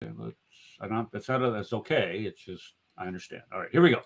That's okay. It's just, I understand. All right, here we go.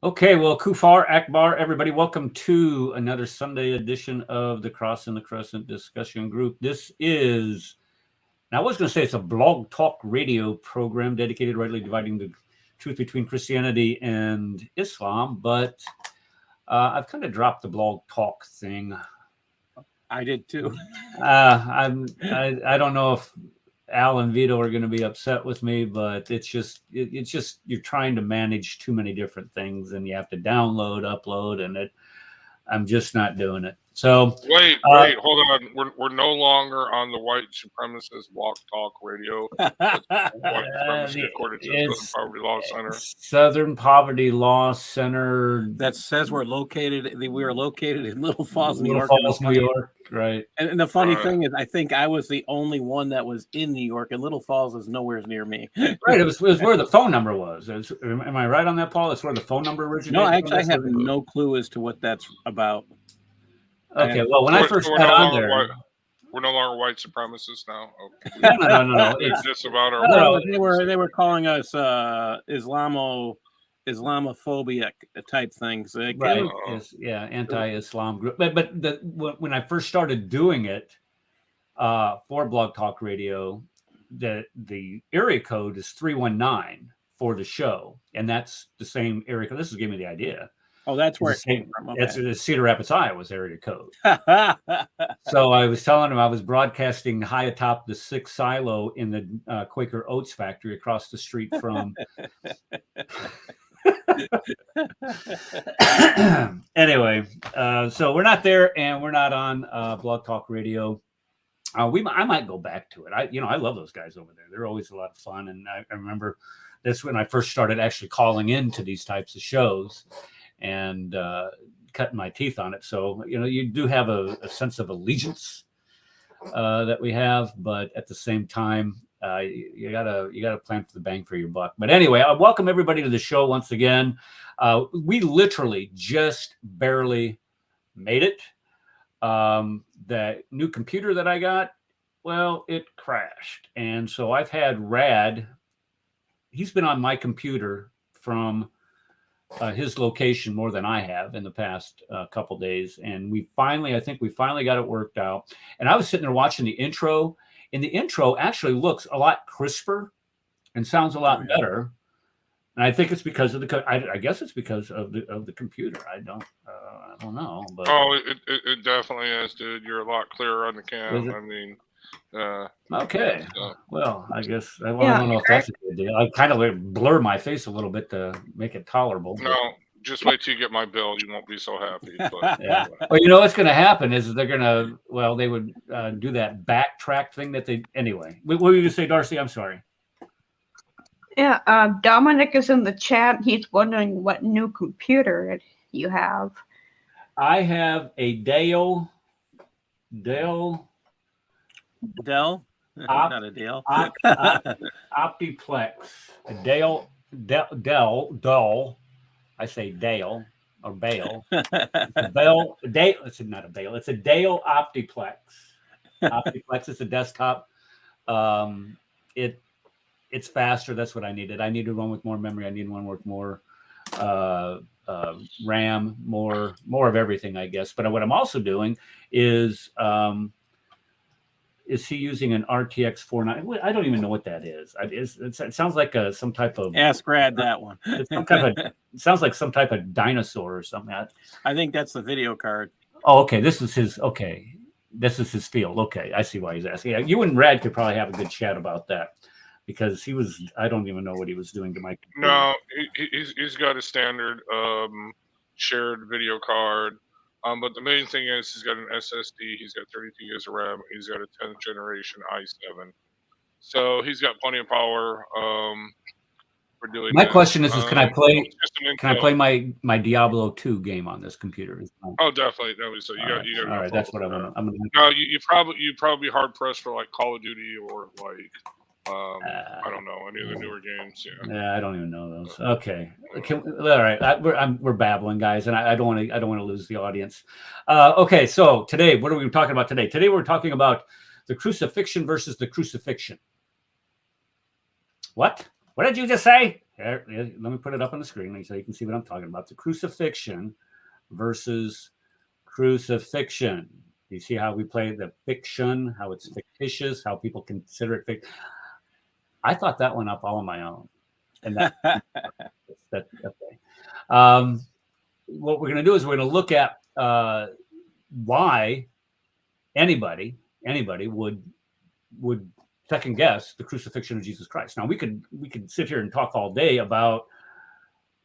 Okay, well, Kufar, Akbar, everybody, welcome to another Sunday edition of the Cross and the Crescent discussion group. This is, now I was going to say it's a blog talk radio program dedicated rightly dividing the truth between Christianity and Islam, but I've kind of dropped the blog talk thing. I did too. I don't know if Al and Vito are going to be upset with me, but it's just you're trying to manage too many different things, and you have to download, upload, and I'm just not doing it. So wait, hold on. We're no longer on the white supremacist Walk Talk Radio. White supremacy according to the Southern Poverty Law Center. Southern Poverty Law Center. That says we are located in Little Falls, New York. New York, right? And the funny thing is, I think I was the only one that was in New York, and Little Falls is nowhere near me. Right, it was where the phone number was. Am I right on that, Paul? That's where the phone number originated. No, actually, I have no clue as to what that's about. Okay, well, when I first got on there, we're no longer white supremacists now. Okay. No. It's just about our. They were calling us Islamophobic type things. Right? Yeah, anti-Islam group. But when I first started doing it for Blog Talk Radio, the area code is 319 for the show, and that's the same area code. This is giving me the idea. Oh, that's where it came from. Okay. It's Cedar Rapids, Iowa's area code. So I was telling him I was broadcasting high atop the 6 silo in the Quaker Oats factory across the street from. Anyway, so we're not there, and we're not on Blog Talk Radio. I might go back to it. I love those guys over there. They're always a lot of fun, and I remember that's when I first started actually calling into these types of shows and cutting my teeth on it. So, you do have a sense of allegiance that we have, but at the same time, you gotta plan for the bang for your buck. But anyway, I welcome everybody to the show once again. We literally just barely made it. That new computer that I got, well, it crashed. And so I've had Rad, he's been on my computer from his location more than I have in the past couple days. And I think we finally got it worked out. And I was sitting there watching the intro, and the intro actually looks a lot crisper and sounds a lot better. And I think it's because of I guess it's because of the computer. I don't know. But it definitely is, dude. You're a lot clearer on the cam. I mean, okay. Well, I guess I don't know if that's a good deal. I kind of blur my face a little bit to make it tolerable. No, just wait till you get my bill. You won't be so happy. But, yeah. Well, what's going to happen is they're going to. Well, they would do that backtrack thing that they. Anyway, what were you going to say, Darcy? I'm sorry. Yeah, Dominic is in the chat. He's wondering what new computer you have. I have a Dell Dale. Dell? Op- Not a Dale. Optiplex. Dell. I say Dale or Bale. Bale. It's not a Bale. It's a Dale Optiplex. Optiplex is a desktop. It's faster. That's what I needed. I needed one with more memory. I needed one with more RAM, more of everything, I guess. But what I'm also doing is he using an RTX 49? I don't even know what that is. It sounds like some type of. Ask Brad that one. It's some type of. It sounds like some type of dinosaur or something. I think that's the video card. Oh, okay. This is his. Okay, this is his field. Okay, I see why he's asking. Yeah, you and Brad could probably have a good chat about that because he was. I don't even know what he was doing to my computer. No, he's got a standard shared video card. But the main thing is he's got an SSD, he's got 32 gigs of RAM, he's got a 10th generation i7. So he's got plenty of power for doing My that. question is can I play my Diablo 2 game on this computer? Oh, definitely. No, so you got all right, that's what I want. No, you probably hard pressed for like Call of Duty or like I don't know, any of the newer games. Yeah, I don't even know those. Okay, all right. We're babbling, guys, and I don't want to lose the audience. Okay, so today, what are we talking about today? Today, we're talking about the crucifixion versus the crucifixion. What? What did you just say? Here, let me put it up on the screen so you can see what I'm talking about. The crucifixion versus crucifixion. You see how we play the fiction, how it's fictitious, how people consider it fictitious. I thought that one up all on my own, and that's okay. What we're going to do is we're going to look at why anybody would second guess the crucifixion of Jesus Christ. Now we could sit here and talk all day about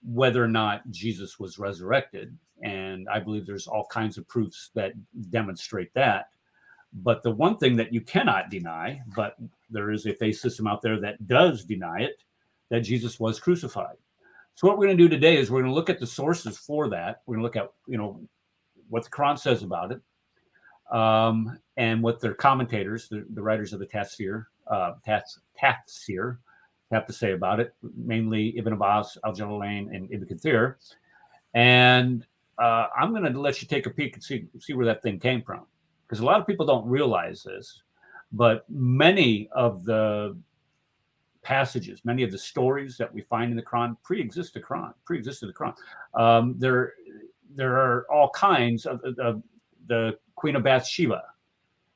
whether or not Jesus was resurrected, and I believe there's all kinds of proofs that demonstrate that. But the one thing that you cannot deny, but there is a faith system out there that does deny it, that Jesus was crucified. So what we're going to do today is we're going to look at the sources for that. We're going to look at, what the Quran says about it, and what their commentators, the writers of the Tafsir, have to say about it, mainly Ibn Abbas, Al-Jalalain, and Ibn Kathir. And I'm going to let you take a peek and see where that thing came from. Because a lot of people don't realize this, but many of the passages, many of the stories that we find in the Quran pre-exist the Quran. There are all kinds of the Queen of Bathsheba.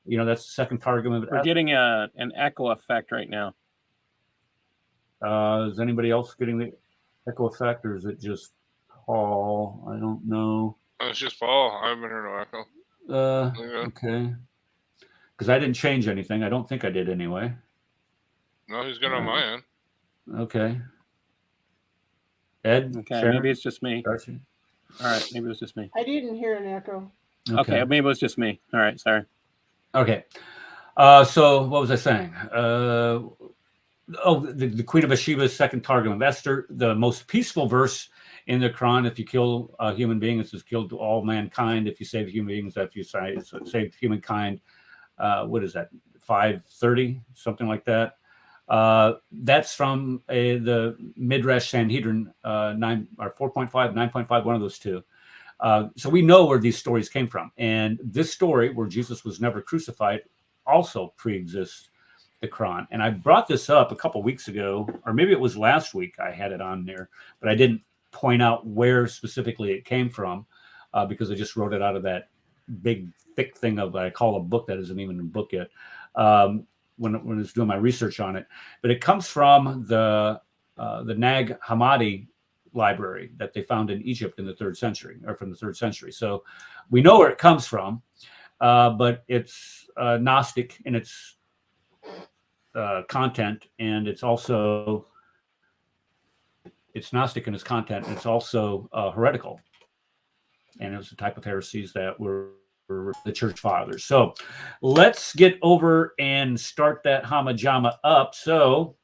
That's the second targum. We're getting an echo effect right now. Is anybody else getting the echo effect, or is it just Paul? I don't know. It's just Paul. I haven't heard no echo. Okay. Because I didn't change anything. I don't think I did anyway. No, he's good on my end. Okay. Ed? Okay, Sharon? maybe it's just me. Darcy? All right, maybe it was just me. I didn't hear an echo. Okay, maybe it was just me. All right, sorry. Okay. So what was I saying? The Queen of Bathsheba's second targum of Esther, the most peaceful verse in the Quran. If you kill a human being, it says kill all mankind. If you save human beings, if you save humankind, what is that? 530, something like that. That's from the Midrash Sanhedrin 4.5, 9.5, one of those two. So we know where these stories came from. And this story where Jesus was never crucified also pre-exists the Quran. And I brought this up a couple weeks ago, or maybe it was last week I had it on there, but I didn't point out where specifically it came from because I just wrote it out of that big, thick thing of what I call a book that isn't even a book yet when I was doing my research on it. But it comes from the Nag Hammadi library that they found in Egypt in the 3rd century, or from the 3rd century. So we know where it comes from, but it's Gnostic in its content, and it's also Gnostic in its content, and it's also heretical. And it was a type of heresies that were the church fathers. So let's get over and start that Hamajama up. So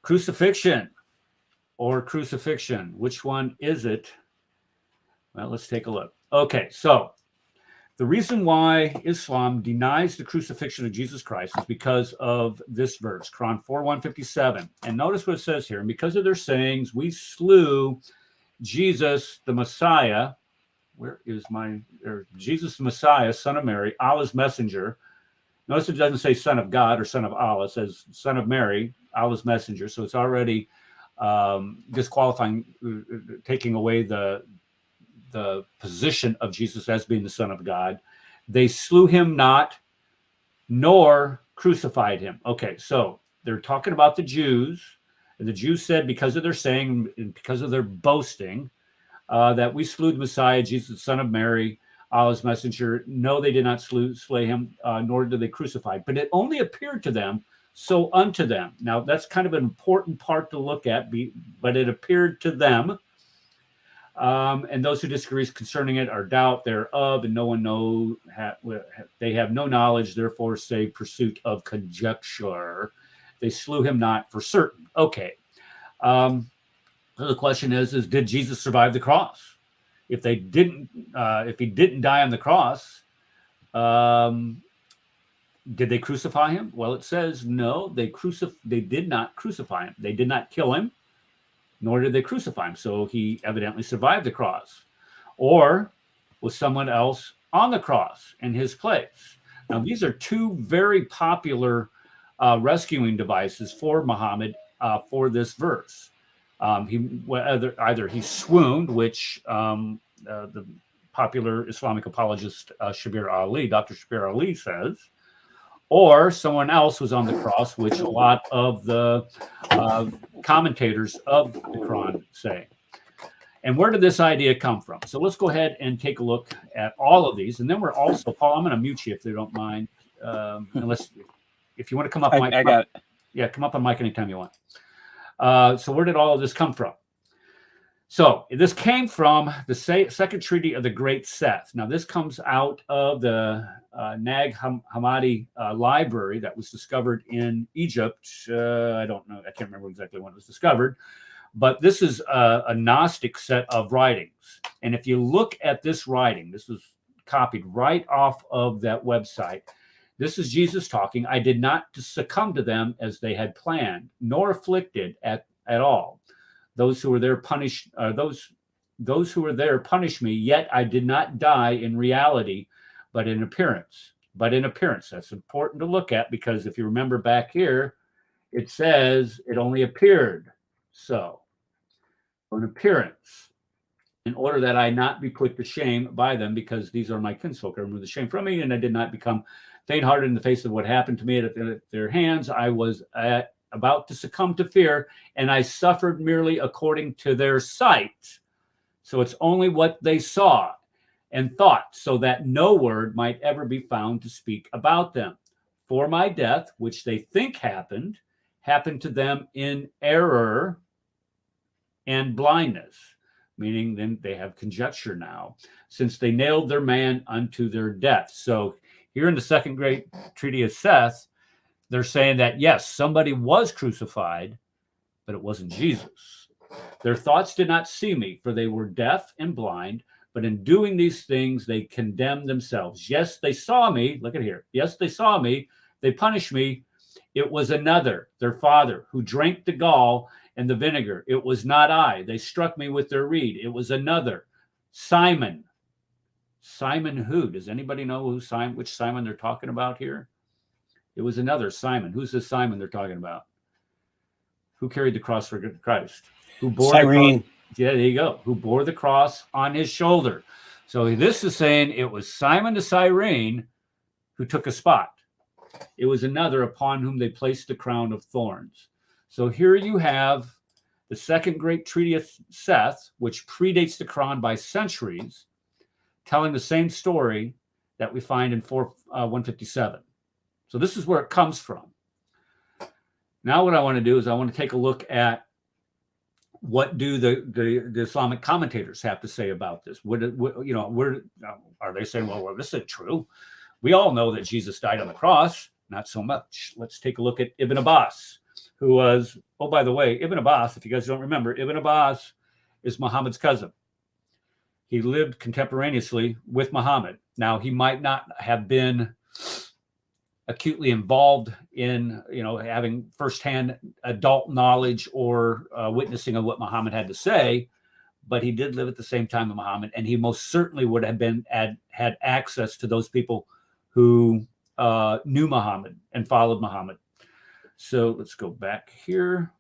crucifixion or crucifixion, which one is it? Well, let's take a look. Okay, so The reason why Islam denies the crucifixion of Jesus Christ is because of this verse, Quran 4:157. And notice what it says here. And because of their sayings, we slew Jesus, the Messiah. Where is Jesus, the Messiah, son of Mary, Allah's messenger. Notice it doesn't say son of God or son of Allah. It says son of Mary, Allah's messenger. So it's already disqualifying, taking away the position of Jesus as being the Son of God. They slew him not, nor crucified him. Okay, so they're talking about the Jews. And the Jews said, because of their saying, and because of their boasting, that we slew the Messiah, Jesus, the Son of Mary, Allah's messenger. No, they did not slay him, nor did they crucify. But it only appeared to them, so unto them. Now, that's kind of an important part to look at, but it appeared to them. And those who disagree concerning it are doubt thereof, and no one they have no knowledge, therefore save pursuit of conjecture. They slew him not for certain. Okay. So the question is did Jesus survive the cross? If he didn't die on the cross, did they crucify him? Well, it says no, they did not crucify him. They did not kill him, nor did they crucify him. So he evidently survived the cross. Or was someone else on the cross in his place? Now, these are two very popular rescuing devices for Muhammad for this verse. Either he swooned, which the popular Islamic apologist Dr. Shabir Ali says, or someone else was on the cross, which a lot of the commentators of the Quran say. And where did this idea come from? So let's go ahead and take a look at all of these. And then we're also, Paul, I'm going to mute you if you don't mind. Unless, if you want to come up, Mike. I got it. Yeah, come up on mic anytime you want. So where did all of this come from? So this came from the Second Treaty of the Great Seth. Now, this comes out of the Nag Hammadi library that was discovered in Egypt. I don't know. I can't remember exactly when it was discovered. But this is a Gnostic set of writings. And if you look at this writing, this was copied right off of that website. This is Jesus talking. I did not succumb to them as they had planned, nor afflicted at all. Those who were there punished, those who were there punished me, yet I did not die in reality, but in appearance. That's important to look at, because if you remember back here, it says it only appeared so. An appearance, in order that I not be put to shame by them, because these are my kinsfolk. I remove the shame from me, and I did not become faint-hearted in the face of what happened to me at their hands. I was about to succumb to fear, and I suffered merely according to their sight. So it's only what they saw and thought, so that no word might ever be found to speak about them. For my death, which they think happened to them in error and blindness, meaning then they have conjecture now, since they nailed their man unto their death. So here in the Second Great Treaty of Seth, they're saying that, yes, somebody was crucified, but it wasn't Jesus. Their thoughts did not see me, for they were deaf and blind, but in doing these things, they condemned themselves. Yes, they saw me. Look at here. Yes, they saw me. They punished me. It was another, their father, who drank the gall and the vinegar. It was not I. They struck me with their reed. It was another, Simon. Simon who? Does anybody know which Simon they're talking about here? It was another Simon. Who's this Simon they're talking about? Who carried the cross for Christ? Who bore Cyrene. the cross? Yeah, there you go. Who bore the cross on his shoulder. So this is saying it was Simon the Cyrene who took a spot. It was another upon whom they placed the crown of thorns. So here you have the Second Great Treaty of Seth, which predates the Quran by centuries, telling the same story that we find in 157. So this is where it comes from. Now what I want to do is I want to take a look at what do the Islamic commentators have to say about this. Where are they saying, well, this isn't true? We all know that Jesus died on the cross. Not so much. Let's take a look at Ibn Abbas, who was, oh, by the way, Ibn Abbas, if you guys don't remember, Ibn Abbas is Muhammad's cousin. He lived contemporaneously with Muhammad. Now, he might not have been acutely involved in, having firsthand adult knowledge or witnessing of what Muhammad had to say, but he did live at the same time as Muhammad, and he most certainly would have had access to those people who knew Muhammad and followed Muhammad. So let's go back here.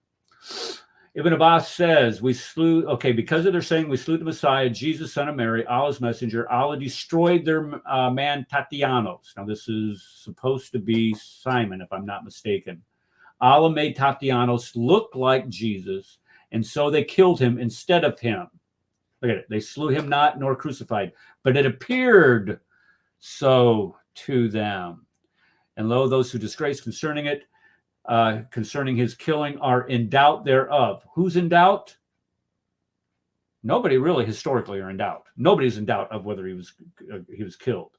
Ibn Abbas says, because of their saying, we slew the Messiah, Jesus, son of Mary, Allah's messenger. Allah destroyed their man Tatianos. Now, this is supposed to be Simon, if I'm not mistaken. Allah made Tatianos look like Jesus, and so they killed him instead of him. Look at it. They slew him not, nor crucified, but it appeared so to them. And lo, those who disgrace concerning it, concerning his killing, are in doubt thereof. Who's in doubt? Nobody really historically are in doubt. Nobody's in doubt of whether he was killed.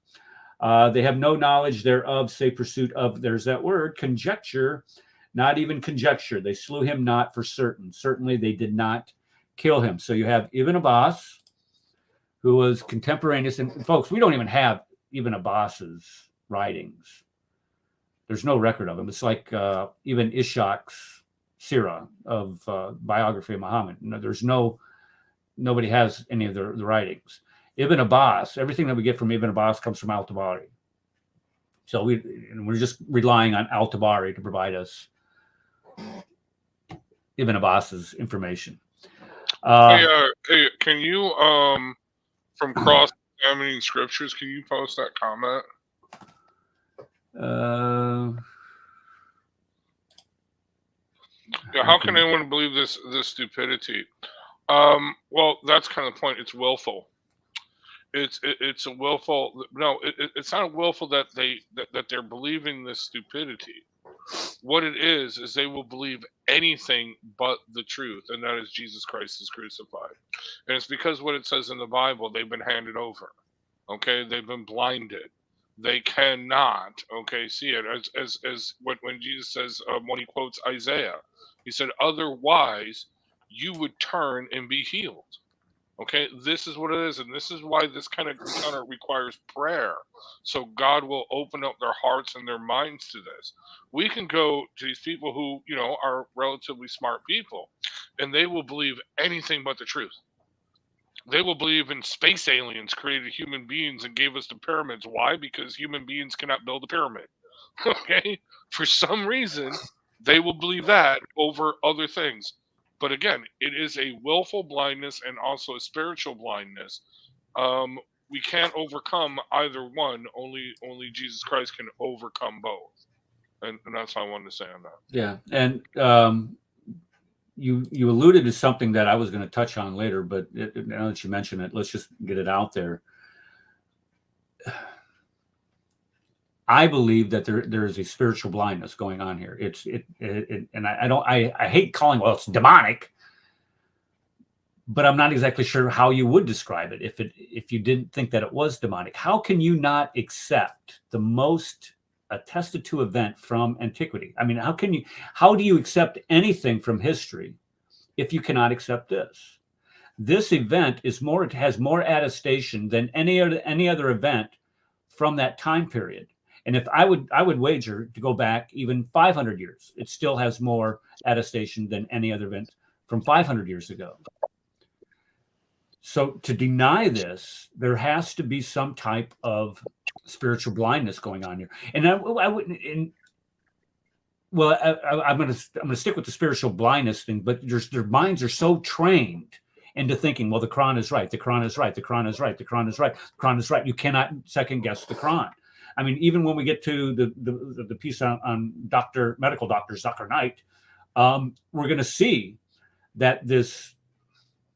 They have no knowledge thereof, save pursuit of, there's that word, conjecture, not even conjecture. They slew him not for certain. Certainly they did not kill him. So you have Ibn Abbas, who was contemporaneous. And folks, we don't even have Ibn Abbas's writings. There's no record of him. It's like even Ishaq's Sirah of biography of Muhammad. Nobody has any of the writings. Ibn Abbas, everything that we get from Ibn Abbas comes from Al-Tabari. So we're just relying on Al-Tabari to provide us Ibn Abbas's information. Hey, can you, from cross-examining scriptures, can you post that comment? Yeah, how can anyone believe this stupidity? Well, that's kind of the point. It's willful. It's a willful. No, it's not willful that they're believing this stupidity. What it is they will believe anything but the truth, and that is Jesus Christ is crucified. And it's because what it says in the Bible, they've been handed over. Okay, they've been blinded. They cannot, see it as when Jesus says, when he quotes Isaiah, he said, otherwise you would turn and be healed. Okay, this is what it is, and this is why this kind of encounter requires prayer, so God will open up their hearts and their minds to this. We can go to these people who, are relatively smart people, and they will believe anything but the truth. They will believe in space aliens created human beings and gave us the pyramids. Why? Because human beings cannot build a pyramid. Okay? For some reason, they will believe that over other things. But again, it is a willful blindness and also a spiritual blindness. We can't overcome either one. Only Jesus Christ can overcome both. And that's what I wanted to say on that. Yeah. And you alluded to something that I was going to touch on later, but now that you mention it, let's just get it out there. I believe that there is a spiritual blindness going on here. And I hate calling, well, it's demonic, but I'm not exactly sure how you would describe it if you didn't think that it was demonic. How can you not accept the most attested to event from antiquity? I mean, how do you accept anything from history if you cannot accept this? This event has more attestation than any other event from that time period. And if I would wager to go back even 500 years, it still has more attestation than any other event from 500 years ago. So to deny this, there has to be some type of spiritual blindness going on here. And I wouldn't. I'm going to stick with the spiritual blindness thing, but their minds are so trained into thinking, well, the Quran is right, the Quran is right, the Quran is right, the Quran is right, the Quran is right. You cannot second guess the Quran. I mean, even when we get to the piece on medical doctor Zakir Knight, we're going to see that this,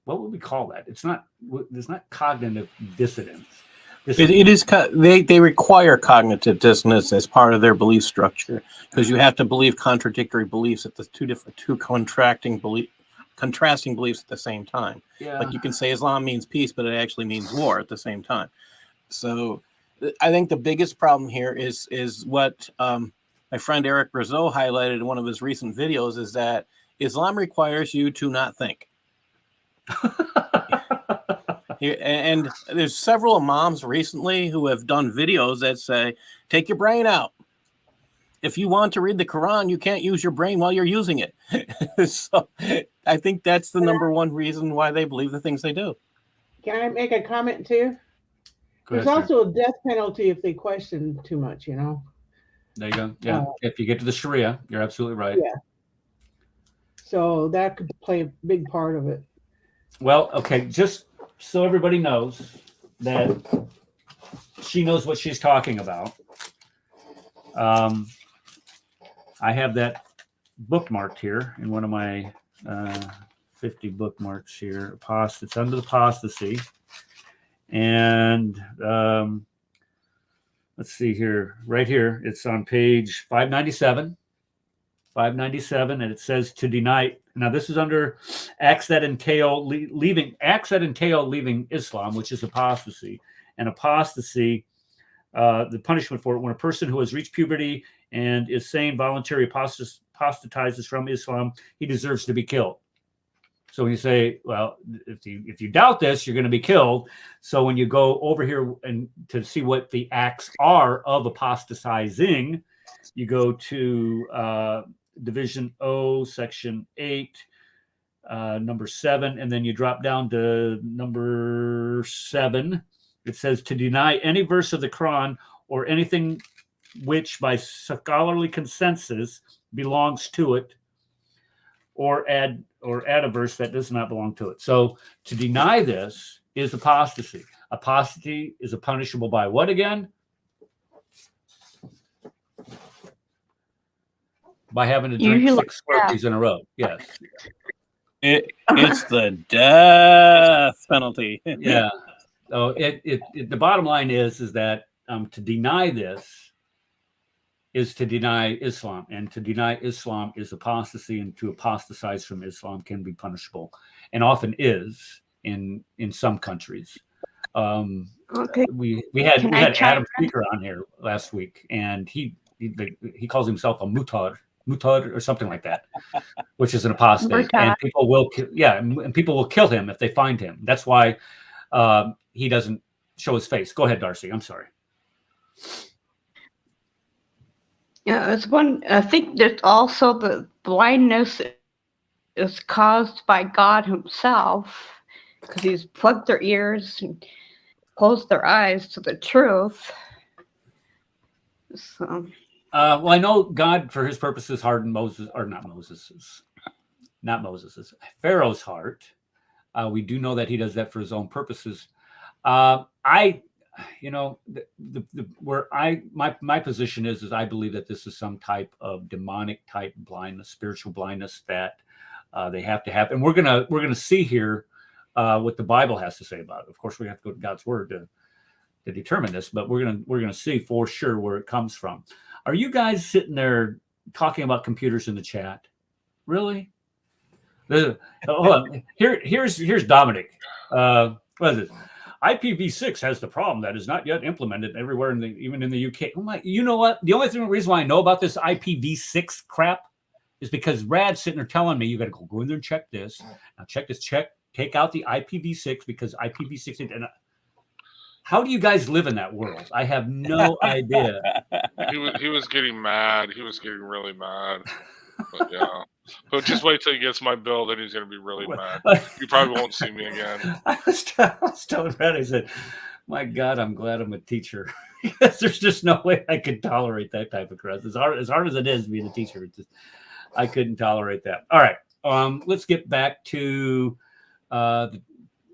what would we call that? There's not cognitive dissonance. It is. They require cognitive dissonance as part of their belief structure, because you have to believe contradictory beliefs at the two contrasting beliefs at the same time. Yeah. Like you can say Islam means peace, but it actually means war at the same time. So I think the biggest problem here is what my friend Eric Brazeau highlighted in one of his recent videos, is that Islam requires you to not think. And there's several imams recently who have done videos that say, take your brain out. If you want to read the Quran, you can't use your brain while you're using it. So I think that's the number one reason why they believe the things they do. Can I make a comment too? Go There's ahead, sir. also a death penalty if they question too much, you know? There you go. Yeah. If you get to the Sharia, you're absolutely right. Yeah. So that could play a big part of it. Well, okay, just so everybody knows that she knows what she's talking about. I have that bookmarked here in one of my 50 bookmarks here. It's under the apostasy. And let's see here, right here. It's on page 597. 597, and it says to deny. Now, this is under acts that entail leaving Islam, which is apostasy. And apostasy, the punishment for it, when a person who has reached puberty and is saying voluntary apostatizes from Islam, he deserves to be killed. So when you say, well, if you doubt this, you're going to be killed. So when you go over here and to see what the acts are of apostatizing, you go to Division O, Section 8, number 7, and then you drop down to number 7. It says to deny any verse of the Quran or anything which by scholarly consensus belongs to it, or add a verse that does not belong to it. So to deny this is apostasy. Apostasy is punishable by what again? By having to drink Usually, 6 Slurpees in a row. Yes. It's the death penalty. Yeah. So the bottom line is that to deny this is to deny Islam, and to deny Islam is apostasy, and to apostatize from Islam can be punishable, and often is in some countries. okay. We had Can I chime Adam Speaker on here last week, and he calls himself a mutad or something like that, which is an apostate, and people will kill him if they find him. That's why he doesn't show his face. Go ahead, Darcy. I'm sorry. Yeah, it's one. I think there's also the blindness is caused by God Himself, because He's plugged their ears and closed their eyes to the truth. So. Well, I know God, for His purposes, hardened Pharaoh's heart. We do know that He does that for His own purposes. My position is I believe that this is some type of demonic type blindness, spiritual blindness that they have to have, and we're gonna see here what the Bible has to say about it. Of course, we have to go to God's Word to determine this, but we're gonna see for sure where it comes from. Are you guys sitting there talking about computers in the chat? Really? Hold on. Here's Dominic. What is it? IPv6 has the problem that is not yet implemented everywhere, even in the UK. You know what? The only reason why I know about this IPv6 crap is because Rad's sitting there telling me, you got to go in there and check this. Now check this. Take out the IPv6 because IPv6. And how do you guys live in that world? I have no idea. He was getting mad. He was getting really mad. But yeah. But just wait till he gets my bill, then he's going to be really mad. You probably won't see me again. I was telling Brad, I said, my God, I'm glad I'm a teacher. Because there's just no way I could tolerate that type of crap. As hard as it is being a teacher, I couldn't tolerate that. All right. Let's get back to the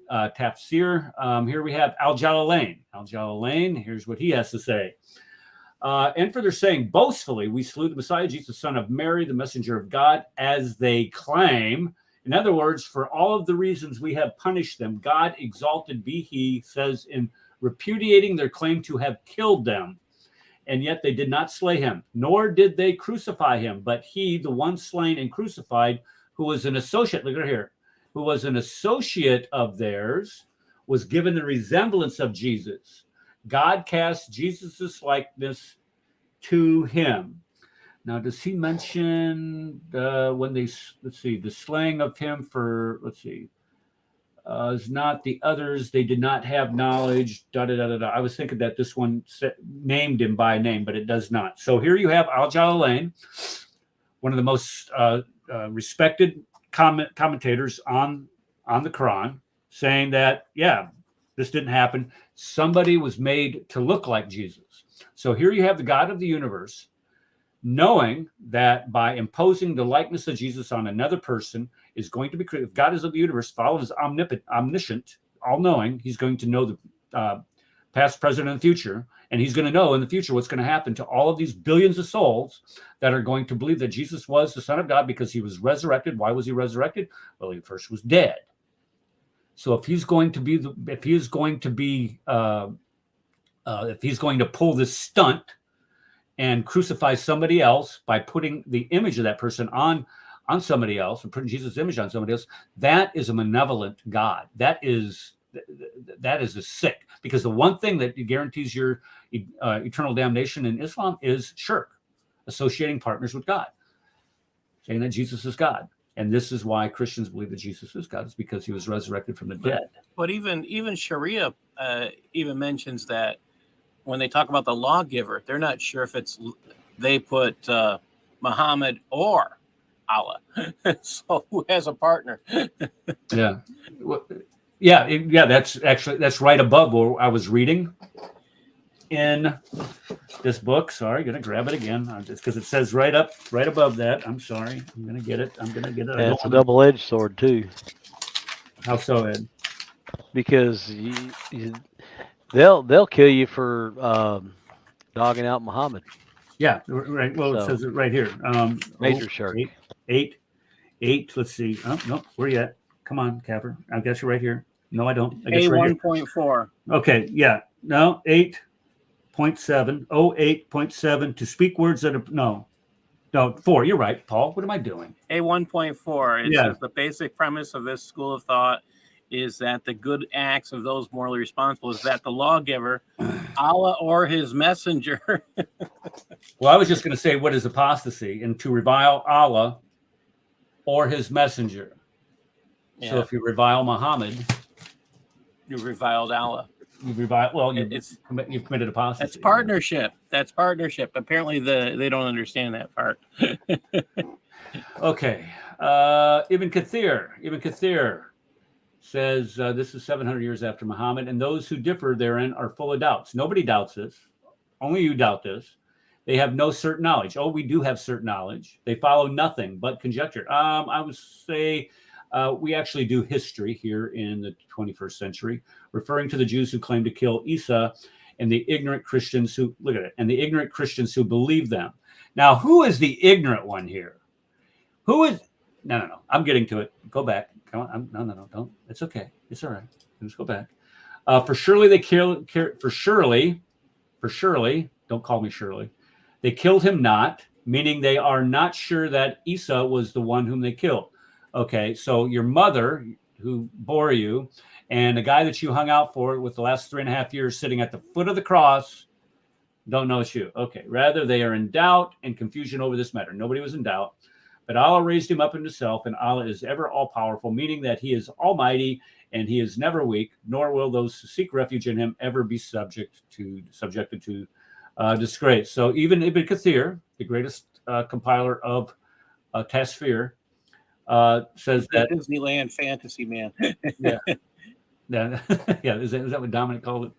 Tafsir. Here we have Al-Jalalain. Al-Jalalain, here's what he has to say. And for their saying boastfully, we salute the Messiah, Jesus, son of Mary, the messenger of God, as they claim. In other words, for all of the reasons we have punished them, God exalted be He, says, in repudiating their claim to have killed them. And yet they did not slay him, nor did they crucify him. But he, the one slain and crucified, who was an associate, look at here, who was an associate of theirs, was given the resemblance of Jesus. God cast Jesus' likeness to him. Now, does he mention when they, the slaying of him for, is not the others. They did not have knowledge. Da, da, da, da, da. I was thinking that this one named him by name, but it does not. So here you have Al-Jalalain, one of the most respected commentators on the Quran, saying that, yeah, this didn't happen. Somebody was made to look like Jesus. So here you have the God of the universe, knowing that by imposing the likeness of Jesus on another person is going to be created. If God is of the universe, follow is omniscient, all-knowing. He's going to know the past, present, and future. And he's going to know in the future what's going to happen to all of these billions of souls that are going to believe that Jesus was the Son of God because he was resurrected. Why was he resurrected? Well, he first was dead. So if he's going to pull this stunt and crucify somebody else by putting the image of that person on somebody else and putting Jesus' image on somebody else, that is a malevolent God. That is a sick, because the one thing that guarantees your eternal damnation in Islam is shirk, associating partners with God, saying that Jesus is God. And this is why Christians believe that Jesus is God. It's because he was resurrected from the dead. But even Sharia even mentions that when they talk about the lawgiver, they're not sure if they put Muhammad or Allah. So who has a partner? Yeah. Yeah. That's right above where I was reading in this book. Sorry, gonna grab it again. It's because it says right above that. I'm sorry. I'm gonna get it. Yeah, it's a double-edged sword too. How so, Ed? Because they'll kill you for dogging out Muhammad. Yeah, right. Well, it says it right here. Major shark. Eight. Let's see. Oh no, where you at? Come on, Capper. I guess you're right here. No, I don't. I guess right 1.4. Okay. Yeah. No. 8.7. 08.7 to speak words that are no 4. You're right, Paul. What am I doing? A1.4. It says the basic premise of this school of thought is that the good acts of those morally responsible is that the lawgiver, Allah or his messenger. Well, I was just going to say, what is apostasy? And to revile Allah or his messenger. Yeah. So if you revile Muhammad, you reviled Allah. You've committed apostasy. That's partnership. Apparently they don't understand that part. Okay. Ibn Kathir says this is 700 years after Muhammad, and those who differ therein are full of doubts. Nobody doubts this. Only you doubt this. They have no certain knowledge. Oh, we do have certain knowledge. They follow nothing but conjecture. I would say we actually do history here in the 21st century, referring to the Jews who claim to kill Isa and the ignorant Christians who believe them. Now, who is the ignorant one here? Who is? No. I'm getting to it. Go back. Come on. No. Don't. It's okay. It's all right. Let's go back. For surely they killed. For surely. Don't call me Shirley. They killed him not, meaning they are not sure that Isa was the one whom they killed. Okay, so your mother who bore you and the guy that you hung out for with the last 3.5 years sitting at the foot of the cross don't know it's you. Okay, rather they are in doubt and confusion over this matter. Nobody was in doubt, but Allah raised him up into self, and Allah is ever all-powerful, meaning that he is almighty and he is never weak, nor will those who seek refuge in him ever be subjected to disgrace. So even Ibn Kathir, the greatest compiler of Tasfir, says that Disneyland fantasy man. Yeah. Is that what Dominic called it?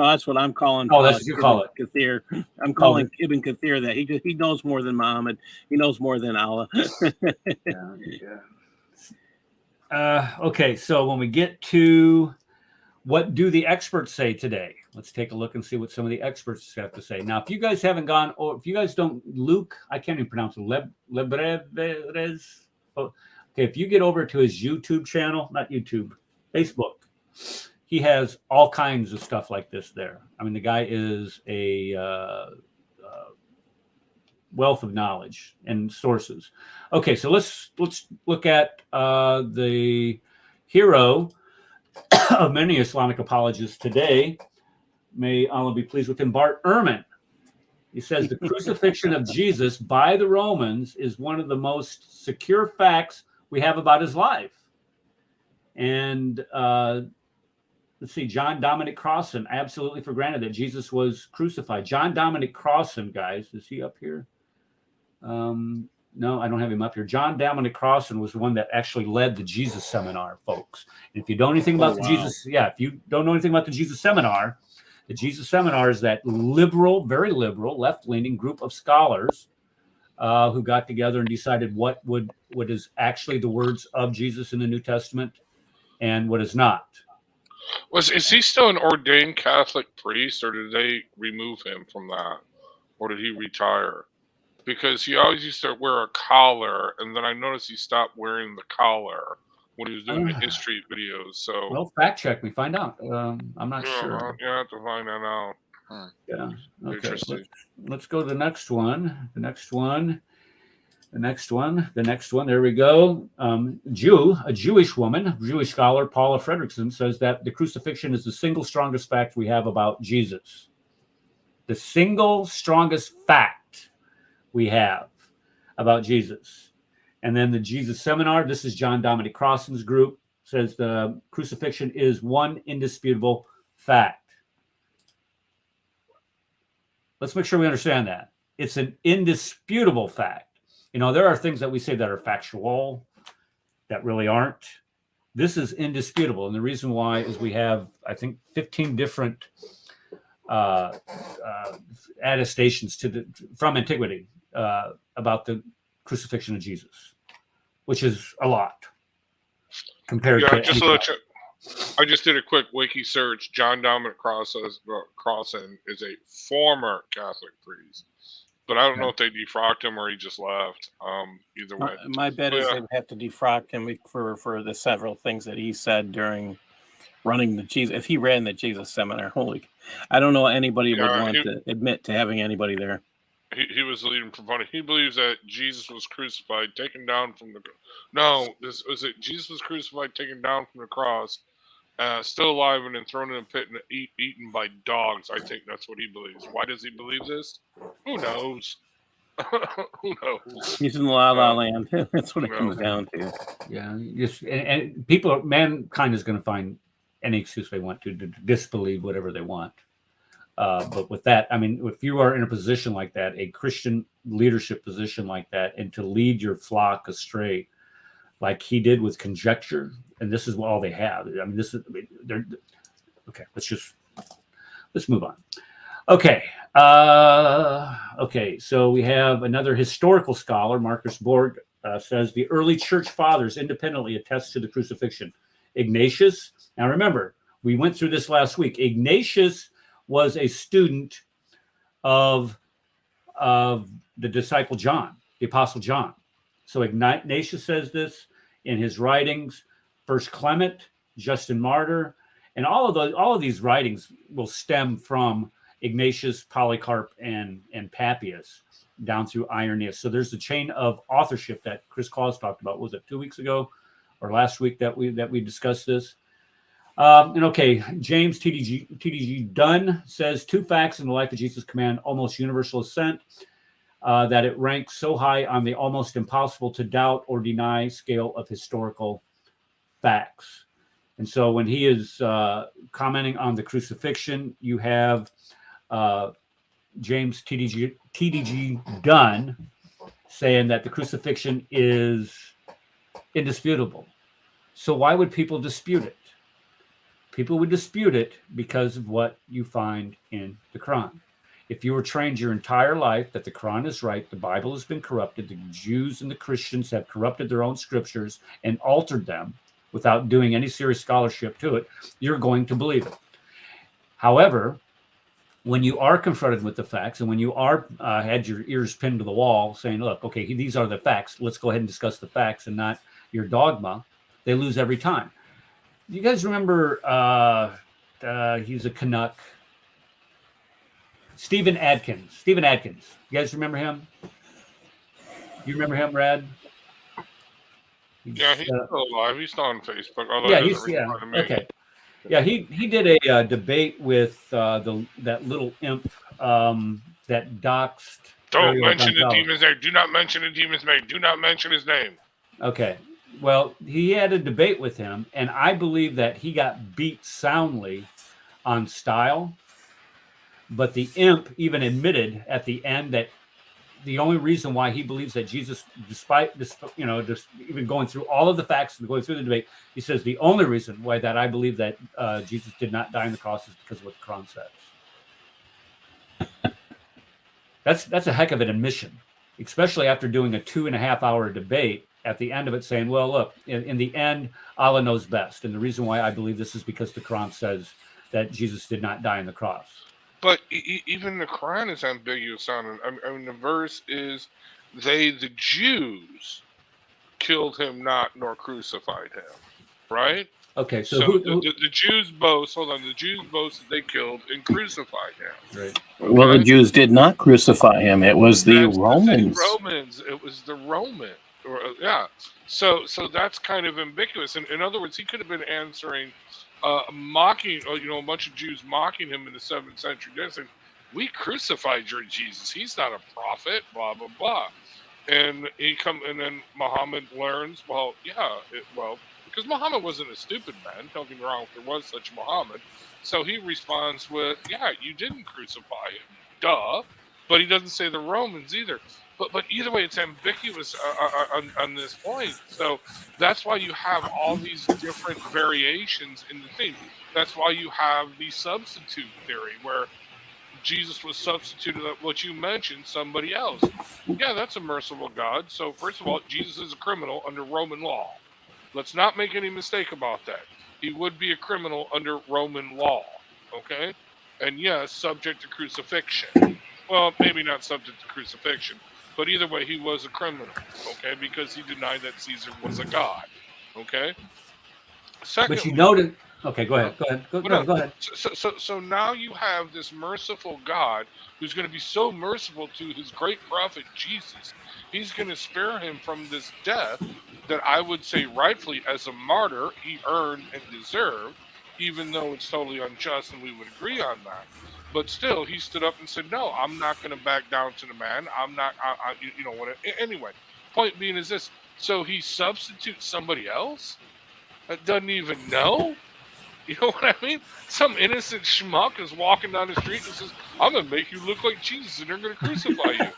Oh, that's what I'm calling. Oh, that's what you call it. Kathir. I'm calling Ibn Kathir that he knows more than Muhammad. He knows more than Allah. Okay, so when we get to what do the experts say today, let's take a look and see what some of the experts have to say. Now, if you guys haven't gone, or if you guys don't, Luke, I can't even pronounce it, Lebreves. Okay, if you get over to his YouTube channel, not YouTube, Facebook, he has all kinds of stuff like this there. I mean, the guy is a wealth of knowledge and sources. Okay, so let's look at the hero of many Islamic apologists today. May Allah be pleased with him, Bart Ehrman. He says the crucifixion of Jesus by the Romans is one of the most secure facts we have about his life. And let's see, John Dominic Crossan, absolutely for granted that Jesus was crucified. John Dominic Crossan, guys, is he up here? No, I don't have him up here. John Dominic Crossan was the one that actually led the Jesus Seminar, folks. And if you don't know anything about if you don't know anything about the Jesus Seminar is that liberal, very liberal, left-leaning group of scholars who got together and decided what is actually the words of Jesus in the New Testament and what is not. Is he still an ordained Catholic priest, or did they remove him from that, or did he retire? Because he always used to wear a collar, and then I noticed he stopped wearing the collar when he was doing the history videos. So, well, fact check me, find out. I'm not sure. You have to find that out. Yeah. Okay. Interesting. Let's go to the next one. The next one. There we go. A Jewish woman, Jewish scholar, Paula Fredrickson, says that the crucifixion is the single strongest fact we have about Jesus. The single strongest fact we have about Jesus. And then the Jesus Seminar, this is John Dominic Crossan's group, says the crucifixion is one indisputable fact. Let's make sure we understand that. It's an indisputable fact. You know, there are things that we say that are factual that really aren't. This is indisputable. And the reason why is we have, I think, 15 different attestations from antiquity about the crucifixion of Jesus, which is a lot compared to. Just to let you, I just did a quick wiki search. John Dominic Crossan is a former Catholic priest, but I don't know if they defrocked him or he just left. Either way, my bet is they would have to defrock him for the several things that he said during running the Jesus. If he ran the Jesus Seminar, I don't know anybody would want to admit to having anybody there. He was the leading proponent. He believes that Jesus was crucified, taken down from the. No, Jesus was crucified, taken down from the cross, still alive and then thrown in a pit and eaten by dogs. I think that's what he believes. Why does he believe this? Who knows? Who knows? He's in La La Land. That's what it comes down to. Yeah, mankind is going to find any excuse they want to disbelieve whatever they want. But with that, I mean, if you are in a position like that, a Christian leadership position like that, and to lead your flock astray, like he did with conjecture, and this is all they have. I mean, they're okay. Let's move on. Okay. So we have another historical scholar, Marcus Borg, says the early church fathers independently attest to the crucifixion. Ignatius. Now remember, we went through this last week. Ignatius was a student of the disciple John, the apostle John. So Ignatius says this in his writings. First Clement, Justin Martyr, and all of these writings will stem from Ignatius, Polycarp, and Papias down through Irenaeus. So there's a chain of authorship that Chris Claus talked about. Was it 2 weeks ago or last week that we discussed this? James TDG Dunn says 2 facts in the life of Jesus command almost universal assent, that it ranks so high on the almost impossible to doubt or deny scale of historical facts. And so when he is commenting on the crucifixion, you have James TDG Dunn saying that the crucifixion is indisputable. So why would people dispute it? People would dispute it because of what you find in the Quran. If you were trained your entire life that the Quran is right, the Bible has been corrupted, the Jews and the Christians have corrupted their own scriptures and altered them without doing any serious scholarship to it, you're going to believe it. However, when you are confronted with the facts and when you are had your ears pinned to the wall saying, look, okay, these are the facts, let's go ahead and discuss the facts and not your dogma, they lose every time. You guys remember he's a Canuck, Stephen Adkins. You guys remember him? You remember him, Brad? He's still alive. He's still on Facebook. Okay. Yeah, he did a debate with that little imp that doxed. Don't mention the demon's name. Do not mention the demon's name. Do not mention his name. Okay. Well, he had a debate with him, and I believe that he got beat soundly on style. But the imp even admitted at the end that the only reason why he believes that Jesus, despite this, just even going through all of the facts and going through the debate, he says the only reason why that I believe that Jesus did not die on the cross is because of what the Quran says. That's a heck of an admission, especially after doing a 2.5 hour debate. At the end of it, saying, "Well, look, in the end, Allah knows best, and the reason why I believe this is because the Quran says that Jesus did not die on the cross." But even the Quran is ambiguous on it. I mean, the verse is, "They, the Jews, killed him not, nor crucified him." Right? Okay, So the Jews boast. Hold on, the Jews boast that they killed and crucified him. Right. Okay? Well, the Jews did not crucify him. It was the Romans. It was the Roman. Yeah. So that's kind of ambiguous. In other words, he could have been answering, mocking, a bunch of Jews mocking him in the 7th century, saying, "We crucified your Jesus. He's not a prophet." Blah blah blah. And and then Muhammad learns, because Muhammad wasn't a stupid man. Don't get me wrong, if there was such a Muhammad. So he responds with, "Yeah, you didn't crucify him, duh." But he doesn't say the Romans either. But either way, it's ambiguous on this point. So that's why you have all these different variations in the theme. That's why you have the substitute theory, where Jesus was substituted, what you mentioned, somebody else. Yeah, that's a merciful God. So first of all, Jesus is a criminal under Roman law. Let's not make any mistake about that. He would be a criminal under Roman law, okay? And yes, subject to crucifixion. Well, maybe not subject to crucifixion, but either way, he was a criminal, okay? Because he denied that Caesar was a god, okay? Secondly, but you noted. Okay, go ahead. Go ahead. So now you have this merciful God who's going to be so merciful to his great prophet Jesus. He's going to spare him from this death that I would say rightfully, as a martyr, he earned and deserved, even though it's totally unjust, and we would agree on that. But still, he stood up and said, "No, I'm not going to back down to the man. I'm not, Anyway, point being is this. So he substitutes somebody else that doesn't even know? You know what I mean? Some innocent schmuck is walking down the street and says, "I'm going to make you look like Jesus, and they're going to crucify you."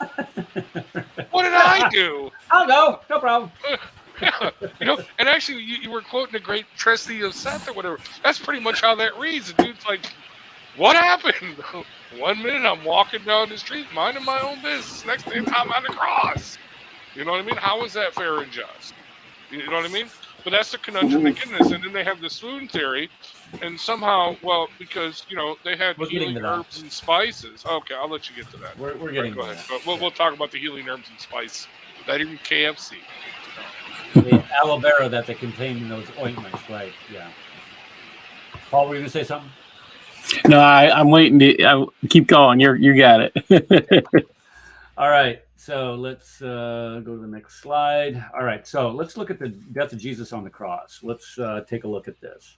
What did I do? I'll go. No problem. Yeah, and actually, you were quoting the great Tresty of Seth or whatever. That's pretty much how that reads. The dude's like, "What happened? 1 minute I'm walking down the street, minding my own business. Next thing I'm on the cross." You know what I mean? How is that fair and just? You know what I mean? But that's the conundrum they get in this. And then they have the swoon theory, and somehow, because they had healing herbs and spices. Okay, I'll let you get to that. We're getting go ahead. We'll talk about the healing herbs and spice. That even KFC. The aloe vera that they contain in those ointments, right? Yeah. Paul, were you going to say something? No, I'm waiting to keep going. You got it. All right. So let's go to the next slide. All right. So let's look at the death of Jesus on the cross. Let's take a look at this.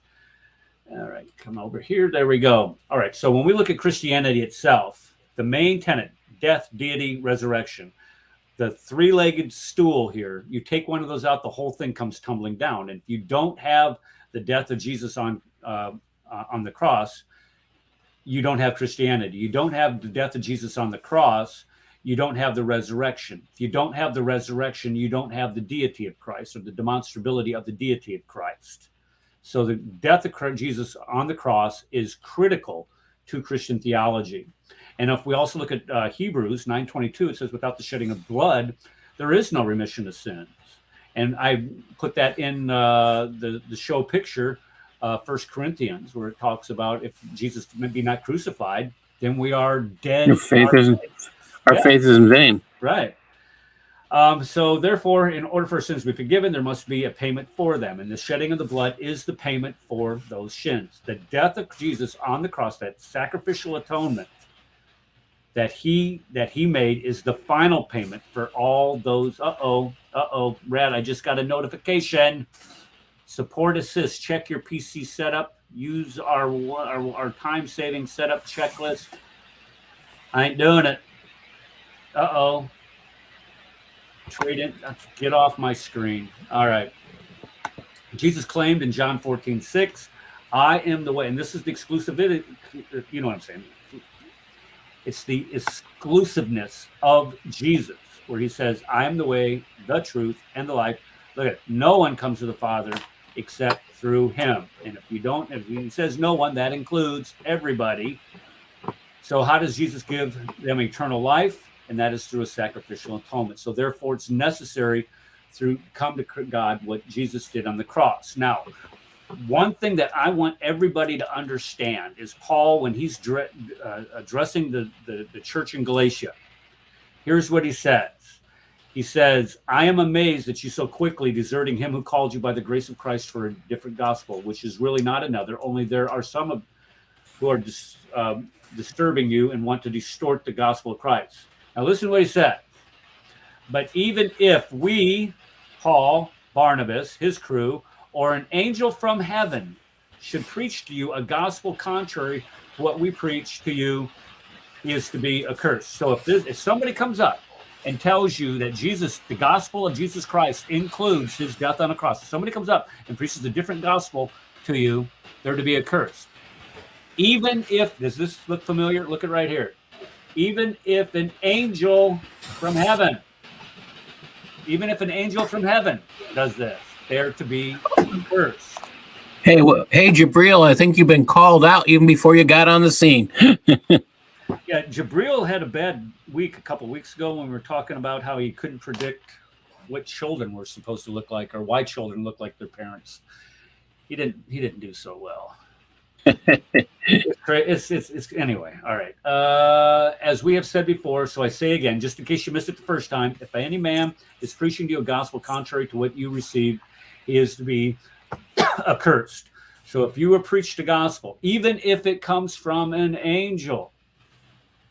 All right. Come over here. There we go. All right. So when we look at Christianity itself, the main tenet, death, deity, resurrection, the three-legged stool here, you take one of those out, the whole thing comes tumbling down. And if you don't have the death of Jesus on the cross, you don't have Christianity. You don't have the death of Jesus on the cross, you don't have the resurrection. If you don't have the resurrection, you don't have the deity of Christ, or the demonstrability of the deity of Christ. So the death of Jesus on the cross is critical to Christian theology. And if we also look at Hebrews 9:22, it says, "Without the shedding of blood, there is no remission of sins." And I put that in the show picture, 1 Corinthians, where it talks about if Jesus be not crucified, then we are dead. Our faith is in vain. Right. So therefore, in order for sins to be forgiven, there must be a payment for them. And the shedding of the blood is the payment for those sins. The death of Jesus on the cross, that sacrificial atonement that he made, is the final payment for all those. Brad, I just got a notification. Support assist. Check your PC setup. Use our time-saving setup checklist. I ain't doing it. Trade it. Get off my screen. All right. Jesus claimed in John 14:6, I am the way. And this is the exclusivity. You know what I'm saying? It's the exclusiveness of Jesus, where he says, I am the way, the truth, and the life. Look at it. No one comes to the Father except through him. And if he says no one, that includes everybody. So how does Jesus give them eternal life? And that is through a sacrificial atonement. So therefore, it's necessary to come to God what Jesus did on the cross. Now, one thing that I want everybody to understand is Paul, when he's addressing the church in Galatia, here's what he says. He says, I am amazed that you so quickly deserting him who called you by the grace of Christ for a different gospel, which is really not another, only there are some who are disturbing you and want to distort the gospel of Christ. Now listen to what he said. But even if we, Paul, Barnabas, his crew, or an angel from heaven should preach to you a gospel contrary to what we preach to you, he is to be accursed. So if somebody comes up and tells you that Jesus, the gospel of Jesus Christ, includes his death on a cross, if somebody comes up and preaches a different gospel to you, they're to be accursed. Even if, does this look familiar? Look at right here. Even if an angel from heaven, does this, they're to be accursed. Hey, Jabril, I think you've been called out even before you got on the scene. Yeah, Jabril had a bad week a couple weeks ago when we were talking about how he couldn't predict what children were supposed to look like or why children look like their parents. He didn't do so well. It's anyway. All right. As we have said before, so I say again, just in case you missed it the first time, if any man is preaching to you a gospel contrary to what you received, he is to be accursed. So if you were preached a gospel, even if it comes from an angel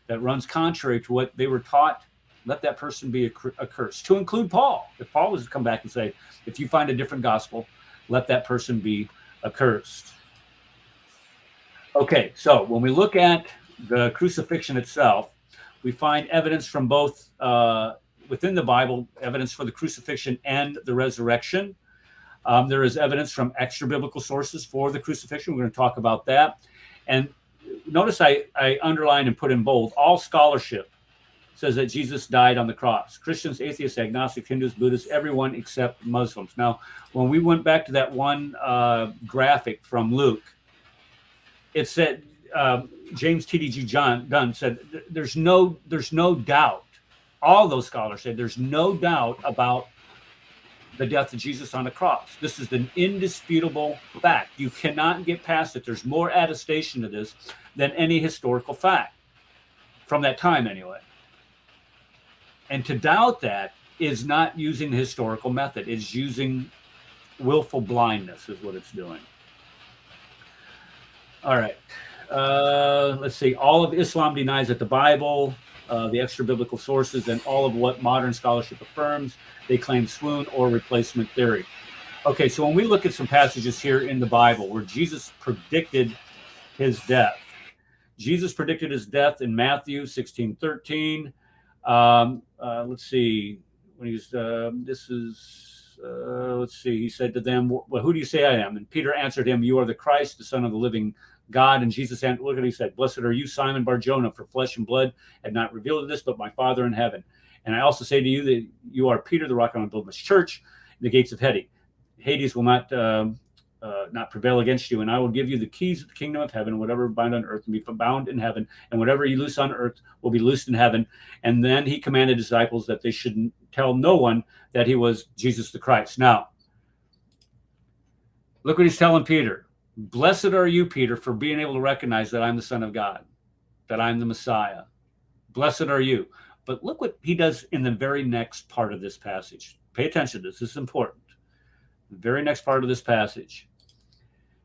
that runs contrary to what they were taught, let that person be accursed. To include Paul. If Paul was to come back and say, if you find a different gospel, let that person be accursed. Okay, so when we look at the crucifixion itself, we find evidence from both within the Bible, evidence for the crucifixion and the resurrection. There is evidence from extra biblical sources for the crucifixion. We're going to talk about that. And notice I underlined and put in bold, all scholarship says that Jesus died on the cross. Christians, atheists, agnostics, Hindus, Buddhists, everyone except Muslims. Now, when we went back to that one graphic from Luke, it said, James T.D.G. Dunn said, there's no doubt. All those scholars said there's no doubt about the death of Jesus on the cross. This is an indisputable fact. You cannot get past it. There's more attestation to this than any historical fact from that time anyway. And to doubt that is not using the historical method. It's using willful blindness is what it's doing. All right. Let's see. All of Islam denies that the Bible, the extra biblical sources, and all of what modern scholarship affirms, they claim swoon or replacement theory. Okay, so when we look at some passages here in the Bible where Jesus predicted his death, Jesus predicted his death in Matthew 16:13. Let's see. When he's let's see. He said to them, "Well, who do you say I am?" And Peter answered him, "You are the Christ, the Son of the living God." And Jesus answered, look what he said, "Blessed are you, Simon Bar-Jonah, for flesh and blood had not revealed this, but my Father in heaven. And I also say to you that you are Peter, the rock on which I build my church, the gates of Hades will not prevail against you. And I will give you the keys of the kingdom of heaven. Whatever bind on earth will be bound in heaven, and whatever you loose on earth will be loosed in heaven." And then he commanded disciples that they should tell no one that he was Jesus the Christ. Now, look what he's telling Peter. "Blessed are you, Peter, for being able to recognize that I'm the Son of God, that I'm the Messiah. Blessed are you." But look what he does in the very next part of this passage. Pay attention to this. This is important. The very next part of this passage.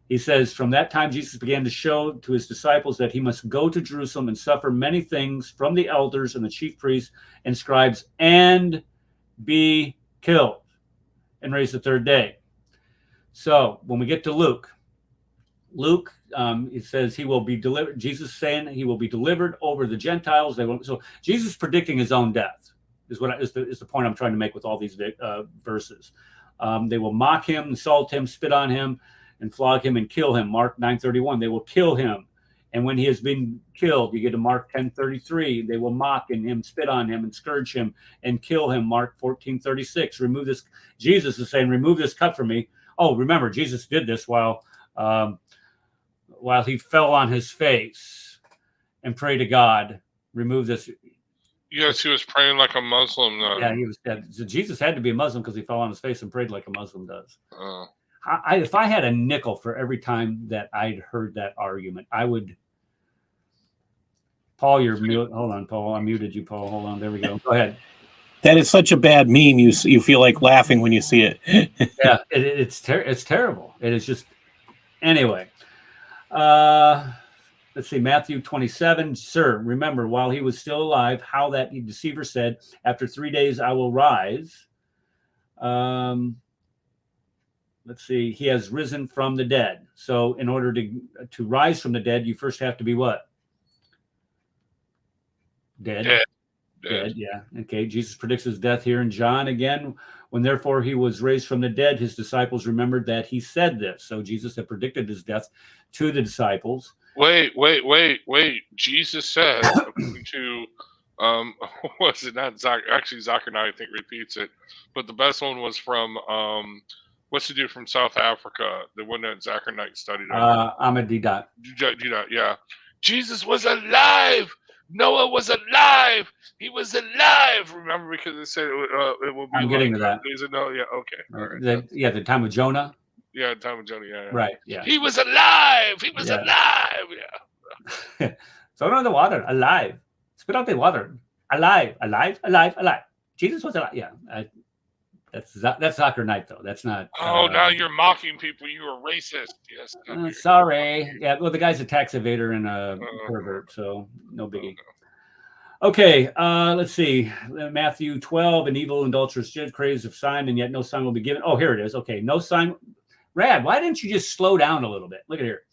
He says, "From that time, Jesus began to show to his disciples that he must go to Jerusalem and suffer many things from the elders and the chief priests and scribes and be killed and raised the third day." So when we get to Luke, it says he will be delivered. Jesus saying he will be delivered over the Gentiles. They won't. So Jesus predicting his own death is the point I'm trying to make with all these verses. They will mock him, insult him, spit on him, and flog him and kill him. Mark 9:31. They will kill him. And when he has been killed, you get to Mark 10:33. They will mock him, spit on him, and scourge him and kill him. Mark 14:36. Remove this. Jesus is saying, remove this cup from me. Oh, remember, Jesus did this while he fell on his face and prayed to God. Remove this. Yes, he was praying like a Muslim. Then. Yeah, he was dead. So Jesus had to be a Muslim because he fell on his face and prayed like a Muslim does. Oh. If I had a nickel for every time that I'd heard that argument, I would. Paul, you're mute. Hold on, Paul. I muted you, Paul. Hold on. There we go. Go ahead. That is such a bad meme. You feel like laughing when you see it. Yeah, it's terrible. It is just. Anyway, let's see. Matthew 27. Sir, remember while he was still alive, how that deceiver said, "After 3 days I will rise." Let's see. He has risen from the dead. So, in order to rise from the dead, you first have to be what? Dead. Yeah. Okay. Jesus predicts his death here in John again. When therefore he was raised from the dead, his disciples remembered that he said this. So Jesus had predicted his death to the disciples. Wait. Jesus said to was it not Zach? Actually, Zachariah I think repeats it, but the best one was from what's the dude from South Africa? The one that Zachariah studied. Ahmed Didat. Yeah. Jesus was alive. Noah was alive. He was alive. Remember, because it said it will be. I'm getting to that. No, yeah, okay. All right. The time of Jonah. Yeah, time of Jonah. Yeah. Right. Yeah. He was alive. He was alive. Yeah. Throw it on the water. Alive. Spit out the water. Alive. Jesus was alive. Yeah. That's soccer night though. That's not. Oh, now you're mocking people. You are racist. Yes. Sorry. Yeah. Well, the guy's a tax evader and a pervert, so no biggie. Okay. Let's see. Matthew 12. An evil, adulterous judge craves of sign, and yet no sign will be given. Oh, here it is. Okay. No sign. Rad, why didn't you just slow down a little bit? Look at here.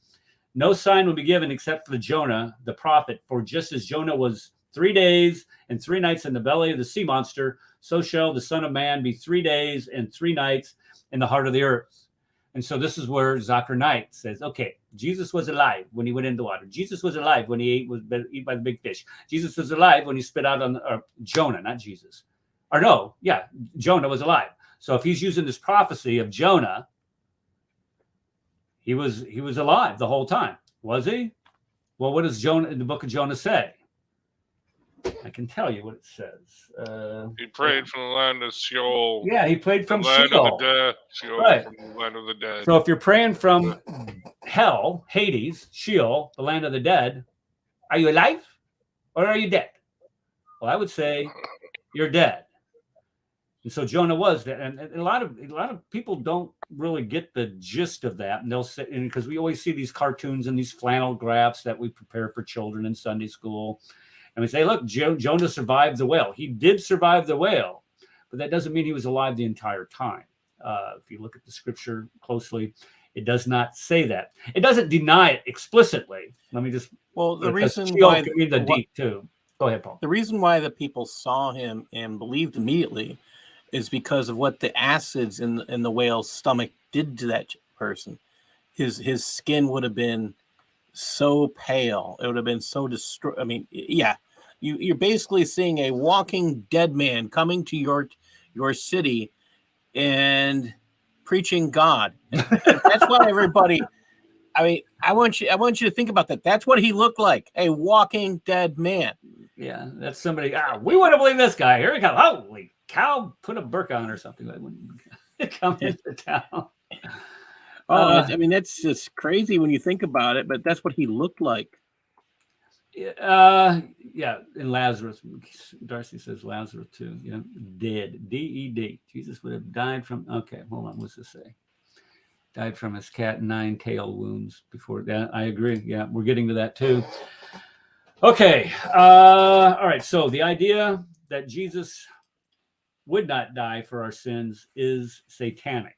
No sign will be given except for Jonah, the prophet. For just as Jonah was 3 days and 3 nights in the belly of the sea monster, so shall the Son of Man be 3 days and 3 nights in the heart of the earth. And so this is where Zachariah says, okay, Jesus was alive when he went into the water. Jesus was alive when he was eaten by the big fish. Jesus was alive when he spit out on Jonah, not Jesus. Or no, yeah, Jonah was alive. So if he's using this prophecy of Jonah, he was alive the whole time, was he? Well, what does Jonah in the book of Jonah say? I can tell you what it says. He prayed from the land of Sheol. Yeah, he prayed from land Sheol. Of the dead. Sheol, right. From the land of the dead. So if you're praying from hell, Hades, Sheol, the land of the dead, are you alive or are you dead? Well, I would say you're dead. And so Jonah was dead. And a lot of people don't really get the gist of that. And they'll say, because we always see these cartoons and these flannel graphs that we prepare for children in Sunday school. And we say, look, Jonah survived the whale. He did survive the whale, but that doesn't mean he was alive the entire time. If you look at the scripture closely, it does not say that. It doesn't deny it explicitly. Let me just. Well, the reason why the deep too. Go ahead, Paul. The reason why the people saw him and believed immediately is because of what the acids in the whale's stomach did to that person. His skin would have been so pale. It would have been so destroyed. I mean, yeah, you're basically seeing a walking dead man coming to your city and preaching God. And that's why everybody. I mean, I want you to think about that. That's what he looked like, a walking dead man. Yeah, that's somebody. We want to believe this guy. Here he comes. Holy cow! Put a burqa on or something. I wouldn't come into town. I mean, that's just crazy when you think about it, but that's what he looked like. Yeah, and Lazarus. Darcy says Lazarus too. Yeah, dead. D-E-D. Jesus would have died from. Okay, hold on. What's this say? Died from his cat 9 tail wounds before that. I agree. Yeah, we're getting to that too. Okay. All right. So the idea that Jesus would not die for our sins is satanic.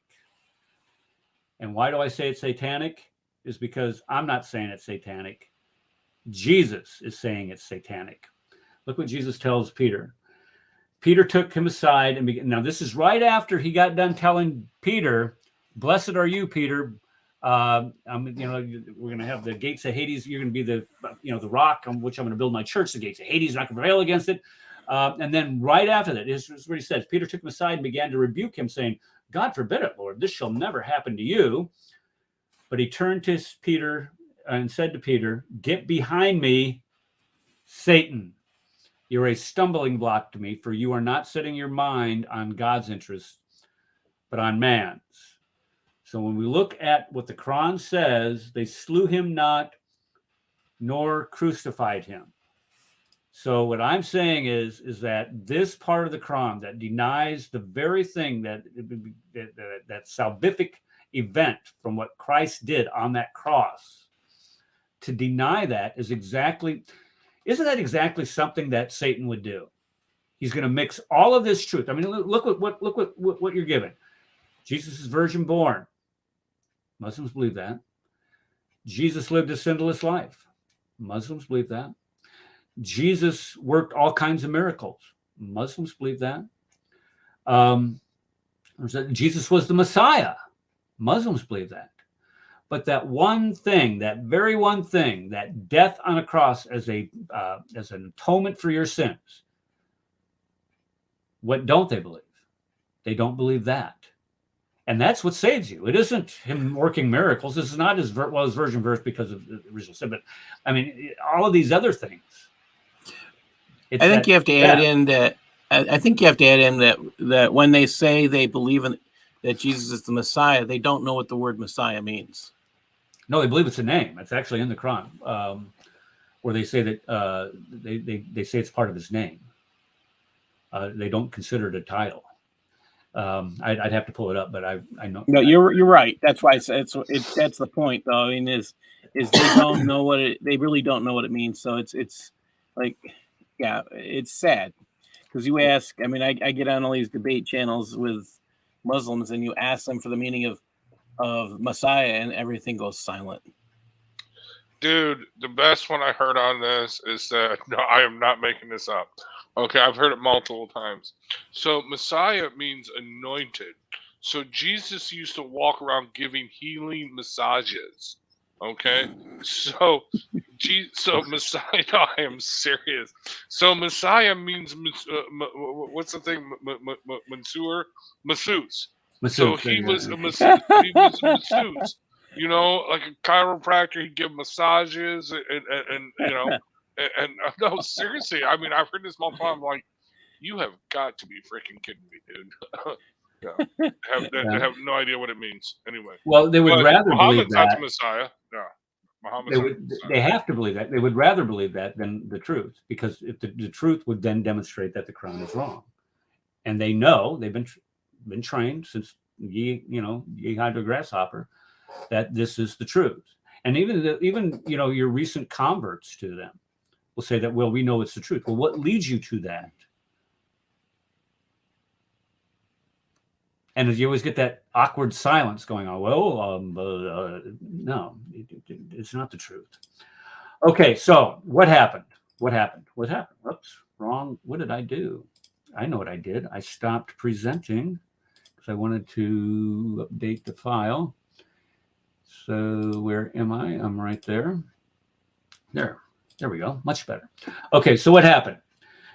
And why do I say it's satanic? Is because I'm not saying it's satanic. Jesus is saying it's satanic. Look what Jesus tells Peter. Peter took him aside and now this is right after he got done telling Peter, "Blessed are you, Peter. We're going to have the gates of Hades. You're going to be the rock on which I'm going to build my church. The gates of Hades are not going to prevail against it." And then right after that, this is what he says. Peter took him aside and began to rebuke him, saying, "God forbid it, Lord. This shall never happen to you." But he turned to Peter and said to Peter, "Get behind me, Satan. You're a stumbling block to me, for you are not setting your mind on God's interests, but on man's." So when we look at what the Quran says, they slew him not, nor crucified him. So what I'm saying is that this part of the Quran that denies the very thing that salvific event from what Christ did on that cross, to deny that isn't that exactly something that Satan would do? He's going to mix all of this truth. I mean, look what you're given. Jesus is virgin born. Muslims believe that. Jesus lived a sinless life. Muslims believe that. Jesus worked all kinds of miracles. Muslims believe that. Jesus was the Messiah. Muslims believe that. But that one thing, that very one thing, that death on a cross as an atonement for your sins, what don't they believe? They don't believe that. And that's what saves you. It isn't him working miracles. This is not his virgin birth because of the original sin, but I mean, all of these other things. I think you have to add in that. I think you have to add in that when they say they believe that Jesus is the Messiah, they don't know what the word Messiah means. No, they believe it's a name. It's actually in the Quran, where they say that they say it's part of his name. They don't consider it a title. I'd have to pull it up, but I know. No, you're right. That's why that's the point, though. I mean, is they don't know they really don't know what it means. So it's like, yeah, it's sad because you ask. I mean, I get on all these debate channels with Muslims, and you ask them for the meaning of Messiah, and everything goes silent. Dude, the best one I heard on this is that, no, I am not making this up. Okay, I've heard it multiple times. So Messiah means anointed. So Jesus used to walk around giving healing massages. Okay, so Messiah. No, I am serious. So Messiah means what's the thing? Masseuse. So he was a masseuse. He was a masseuse. You know, like a chiropractor, he'd give massages and you know, and no, seriously. I mean, I've heard this multiple times. I'm like, you have got to be freaking kidding me, dude. Yeah. They have no idea what it means. Anyway. Well, they would rather believe Muhammad's that. not the Messiah. No. They have to believe that. They would rather believe that than the truth, because if the truth would then demonstrate that the Quran is wrong, and they know they've been trained since ye had a grasshopper that this is the truth. And even your recent converts to them will say that, well, we know it's the truth. Well, what leads you to that? And you always get that awkward silence going on. Well, no, it's not the truth. Okay, so what happened? Oops, wrong. What did I do? I know what I did. I stopped presenting because I wanted to update the file. So where am I? I'm right there. There we go. Much better. Okay, so what happened?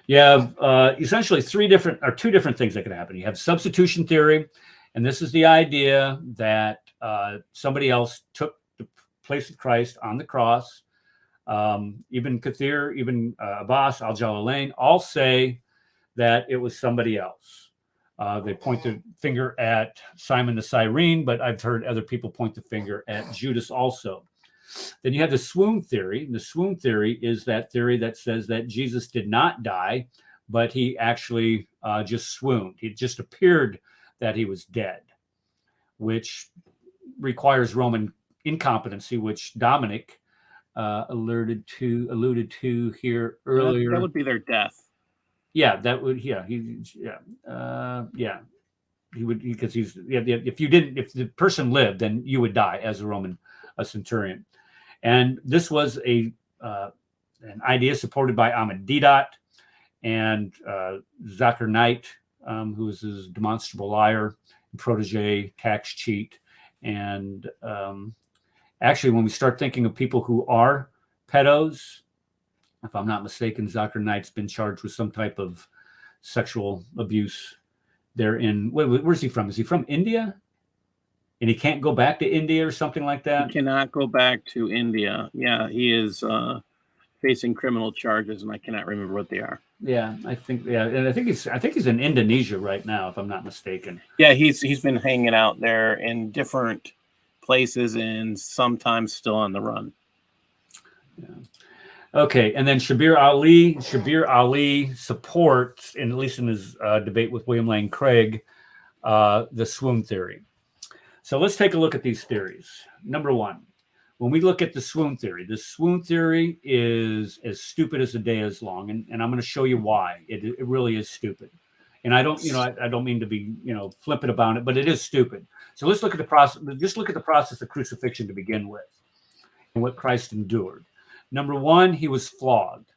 You have essentially two different things that can happen. You have substitution theory, and this is the idea that somebody else took the place of Christ on the cross. Ibn Kathir, Ibn Abbas, Al-Jalalain all say that it was somebody else. They point the finger at Simon the Cyrene, but I've heard other people point the finger at Judas also. Then you have the swoon theory. The swoon theory is that theory that says that Jesus did not die, but he actually just swooned. It just appeared that he was dead, which requires Roman incompetency, which Dominic alluded to here earlier. That would be their death. Yeah, that would. Yeah, he would, because if the person lived, then you would die as a centurion. And this was an idea supported by Ahmed Deedat, and Zakir Knight, who is his demonstrable liar, protege, tax cheat. And actually, when we start thinking of people who are pedos, if I'm not mistaken, Zakir Knight's been charged with some type of sexual abuse. They're in, where's he from? Is he from India? And he can't go back to India or something like that? He cannot go back to India. Yeah, he is facing criminal charges, and I cannot remember what they are. Yeah, I think and I think he's in Indonesia right now, if I'm not mistaken. Yeah, he's been hanging out there in different places and sometimes still on the run. Yeah. Okay, and then Shabir Ali supports, and at least in his debate with William Lane Craig, the swoon theory. So let's take a look at these theories. Number one, when we look at the swoon theory is as stupid as the day is long, and I'm going to show you why. It really is stupid. And I don't mean to be, flippant about it, but it is stupid. So let's look at the process. Just look at the process of crucifixion to begin with, and what Christ endured. Number one, he was flogged.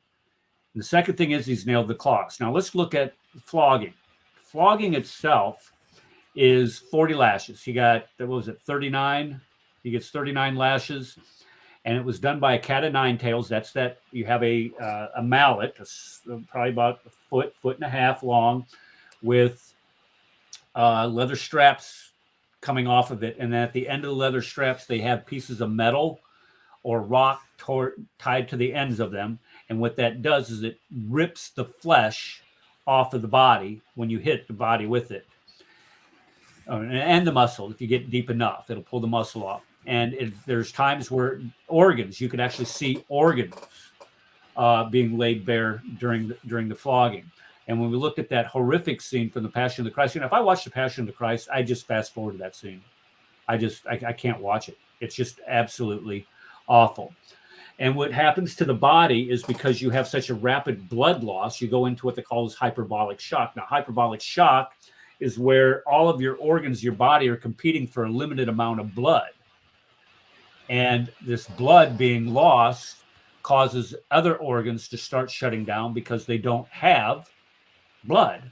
And the second thing is he's nailed to the cross. Now let's look at flogging. Flogging itself is 40 lashes. He got, 39? He gets 39 lashes. And it was done by a cat of nine tails. That's that you have a mallet, probably about a foot and a half long, with leather straps coming off of it. And then at the end of the leather straps, they have pieces of metal or rock tied to the ends of them. And what that does is it rips the flesh off of the body when you hit the body with it. And the muscle, if you get deep enough, it'll pull the muscle off. And there's times where organs, you could actually see organs being laid bare during the flogging. And when we looked at that horrific scene from the Passion of the Christ, if I watch the Passion of the Christ, I just fast forward to that scene. I can't watch it. It's just absolutely awful. And what happens to the body is because you have such a rapid blood loss, you go into what they call hyperbolic shock. Now, hyperbolic shock is where all of your organs, your body, are competing for a limited amount of blood. And this blood being lost causes other organs to start shutting down because they don't have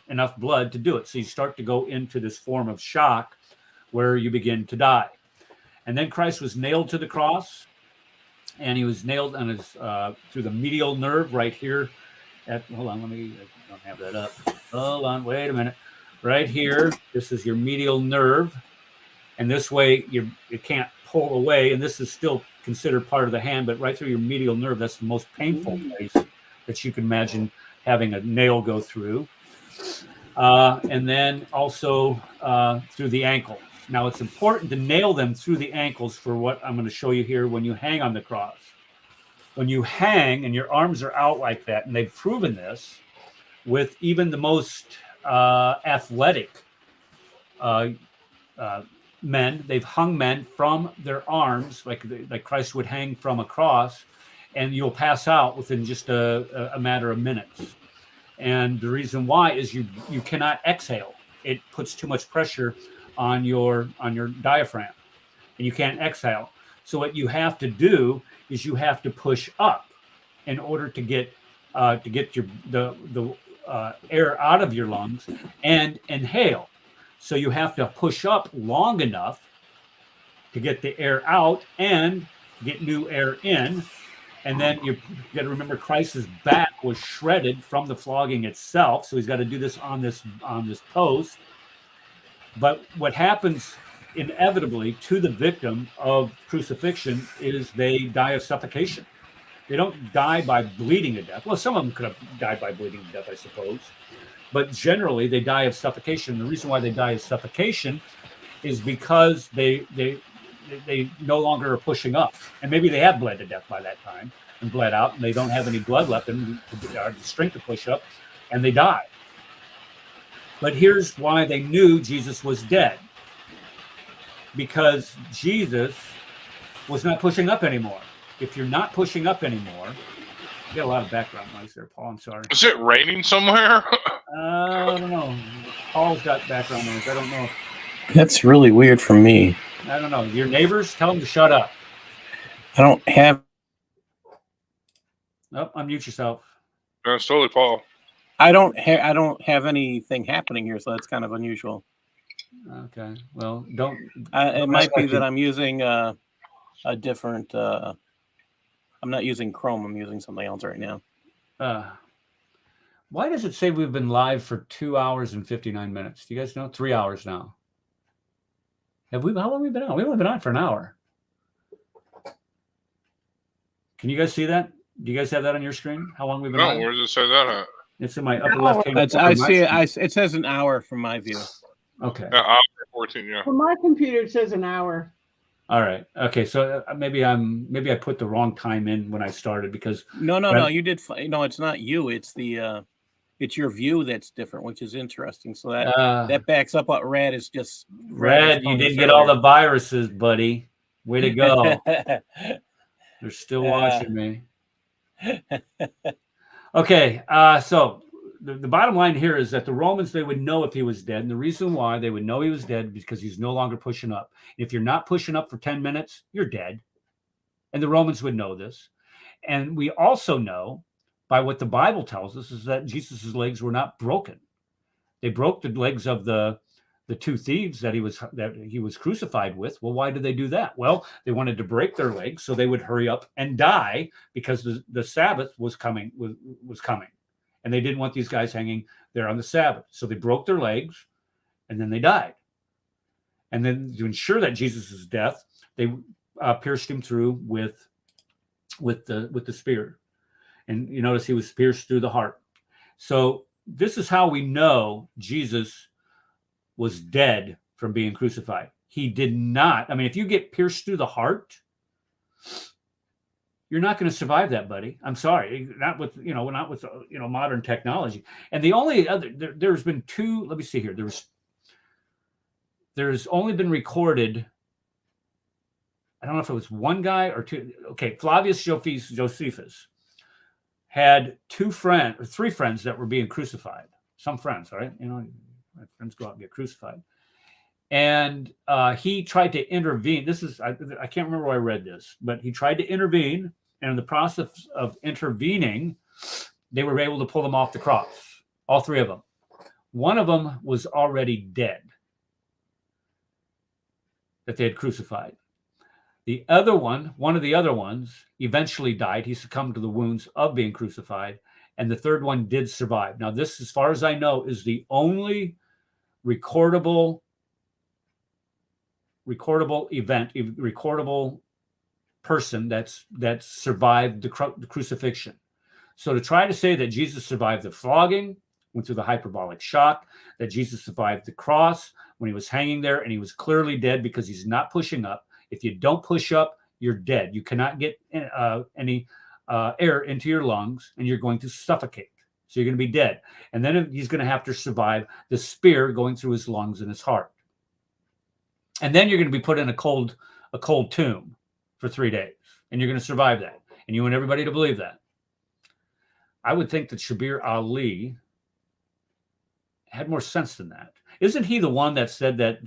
enough blood to do it. So you start to go into this form of shock where you begin to die. And then Christ was nailed to the cross, and he was nailed on his through the medial nerve right here. Hold on, I don't have that up. Hold on, wait a minute. Right here, this is your medial nerve, and this way you can't pull away, and this is still considered part of the hand, but right through your medial nerve, that's the most painful place that you can imagine having a nail go through. And then also through the ankles. Now, it's important to nail them through the ankles for what I'm going to show you here when you hang on the cross. When you hang and your arms are out like that, and they've proven this with even the most athletic men, they've hung men from their arms, like Christ would hang from a cross, and you'll pass out within just a matter of minutes. And the reason why is you cannot exhale. It puts too much pressure on your diaphragm, and you can't exhale. So what you have to do is you have to push up in order to get the air out of your lungs and inhale. So you have to push up long enough to get the air out and get new air in. And then you got to remember Christ's back was shredded from the flogging itself. So he's got to do this on this post. But what happens inevitably to the victim of crucifixion is they die of suffocation. They don't die by bleeding to death. Well, some of them could have died by bleeding to death, I suppose. But generally, they die of suffocation. The reason why they die of suffocation is because they no longer are pushing up. And maybe they have bled to death by that time and bled out, and they don't have any blood left in the strength to push up, and they die. But here's why they knew Jesus was dead. Because Jesus was not pushing up anymore. If you're not pushing up anymore, you got a lot of background noise there, Paul. I'm sorry. Is it raining somewhere? I don't know. Paul's got background noise. I don't know. That's really weird for me. I don't know. Your neighbors, tell them to shut up. I don't have. Nope, unmute yourself. No, it's totally Paul. I don't have anything happening here, so that's kind of unusual. Okay. Well, don't. It might be that I'm using a different. I'm not using Chrome. I'm using something else right now. Why does it say we've been live for 2 hours and 59 minutes? Do you guys know? 3 hours now. How long have we been on? We've only been on for an hour. Can you guys see that? Do you guys have that on your screen? How long we've been live? where does it say that at? It's in my upper left hand. I see it. It says an hour from my view. Okay. Yeah, hour 14. Yeah. On my computer, it says an hour. All right. Okay. So maybe I put the wrong time in when I started because No. You did. No, it's not you. It's it's your view that's different, which is interesting. So that backs up what Rad is just. Rad, you didn't get all the viruses, buddy. Way to go. They're still watching me. Okay. So the bottom line here is that the Romans, they would know if he was dead. And the reason why they would know he was dead because he's no longer pushing up. If you're not pushing up for 10 minutes, you're dead. And the Romans would know this. And we also know by what the Bible tells us is that Jesus's legs were not broken. They broke the legs of the two thieves that he was crucified with. Well, why did they do that? Well, they wanted to break their legs so they would hurry up and die because the Sabbath was coming. And they didn't want these guys hanging there on the Sabbath. So they broke their legs and then they died. And then to ensure that Jesus' death, they pierced him through with the spear. And you notice he was pierced through the heart. So this is how we know Jesus was dead from being crucified. He did not. I mean, if you get pierced through the heart, you're not going to survive that, buddy. I'm sorry. Not with modern technology. And the only other, there's been two, let me see here. There's only been recorded, I don't know if it was one guy or two. Okay, Flavius Josephus had three friends that were being crucified. Some friends, right? My friends go out and get crucified. And he tried to intervene. I can't remember where I read this, but he tried to intervene. And in the process of intervening, they were able to pull them off the cross. All three of them. One of them was already dead that they had crucified. The other one of the other ones eventually died. He succumbed to the wounds of being crucified. And the third one did survive. Now, this, as far as I know, is the only recordable person that's survived the crucifixion. So to try to say that Jesus survived the flogging, went through the hyperbolic shock, that Jesus survived the cross when he was hanging there and he was clearly dead because he's not pushing up. If you don't push up, you're dead. You cannot get any air into your lungs and you're going to suffocate. So you're going to be dead. And then he's going to have to survive the spear going through his lungs and his heart. And then you're going to be put in a cold tomb for 3 days. And you're going to survive that. And you want everybody to believe that. I would think that Shabir Ali had more sense than that. Isn't he the one that said that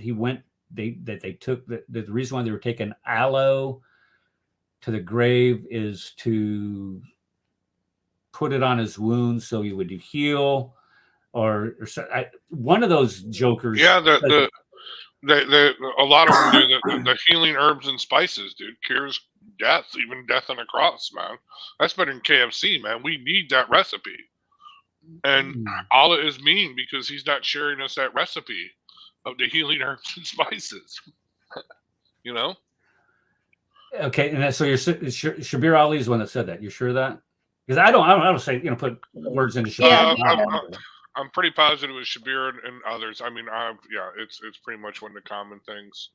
they took the reason why they were taking aloe to the grave is to put it on his wounds so he would heal, or one of those jokers? Yeah, a lot of them do the healing herbs and spices, dude. Cures death, even death on a cross, man. That's better than KFC, man. We need that recipe. And Allah is mean because he's not sharing us that recipe of the healing herbs and spices. You know? Okay, and so Shabir Ali is the one that said that. You're sure of that? Because I don't say, put words into Shabir. I'm pretty positive it was Shabir and others. I mean, it's pretty much one of the common things.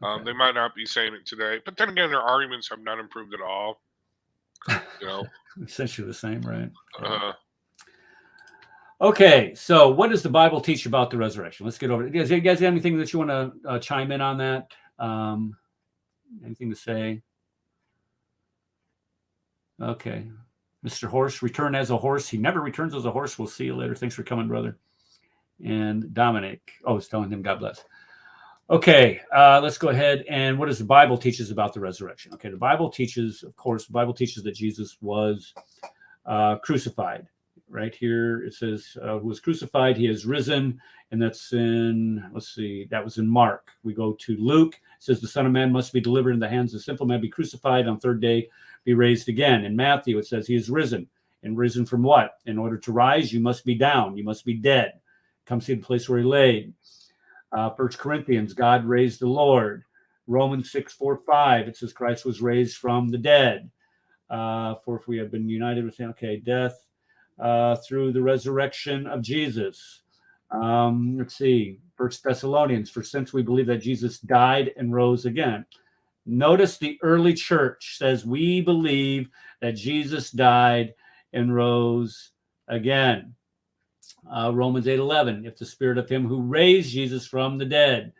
Okay. They might not be saying it today, but then again, their arguments have not improved at all. Essentially the same, right? Okay, so what does the Bible teach about the resurrection? Let's get over it. You guys have anything that you want to chime in on that? Anything to say? Okay. Mr. Horse, return as a horse. He never returns as a horse. We'll see you later. Thanks for coming, brother. And Dominic. It's telling him God bless. Okay, let's go ahead. And what does the Bible teaches about the resurrection? Okay, the Bible teaches that Jesus was crucified. right here it says, who was crucified, he has risen. And that's in, let's see, that was in Mark. We go to Luke. It says the Son of Man must be delivered in the hands of simple men, be crucified, on third day be raised again. In Matthew, it says he is risen. And risen from what? In order to rise, you must be down. You must be dead. Come see the place where he laid. 1 Corinthians, God raised the Lord. Romans 6:4-5, it says Christ was raised from the dead. For if we have been united with him, okay, death through the resurrection of Jesus. Let's see, 1 Thessalonians, for since we believe that Jesus died and rose again. Notice the early church says we believe that Jesus died and rose again. Romans 8:11, if the spirit of him who raised Jesus from the dead.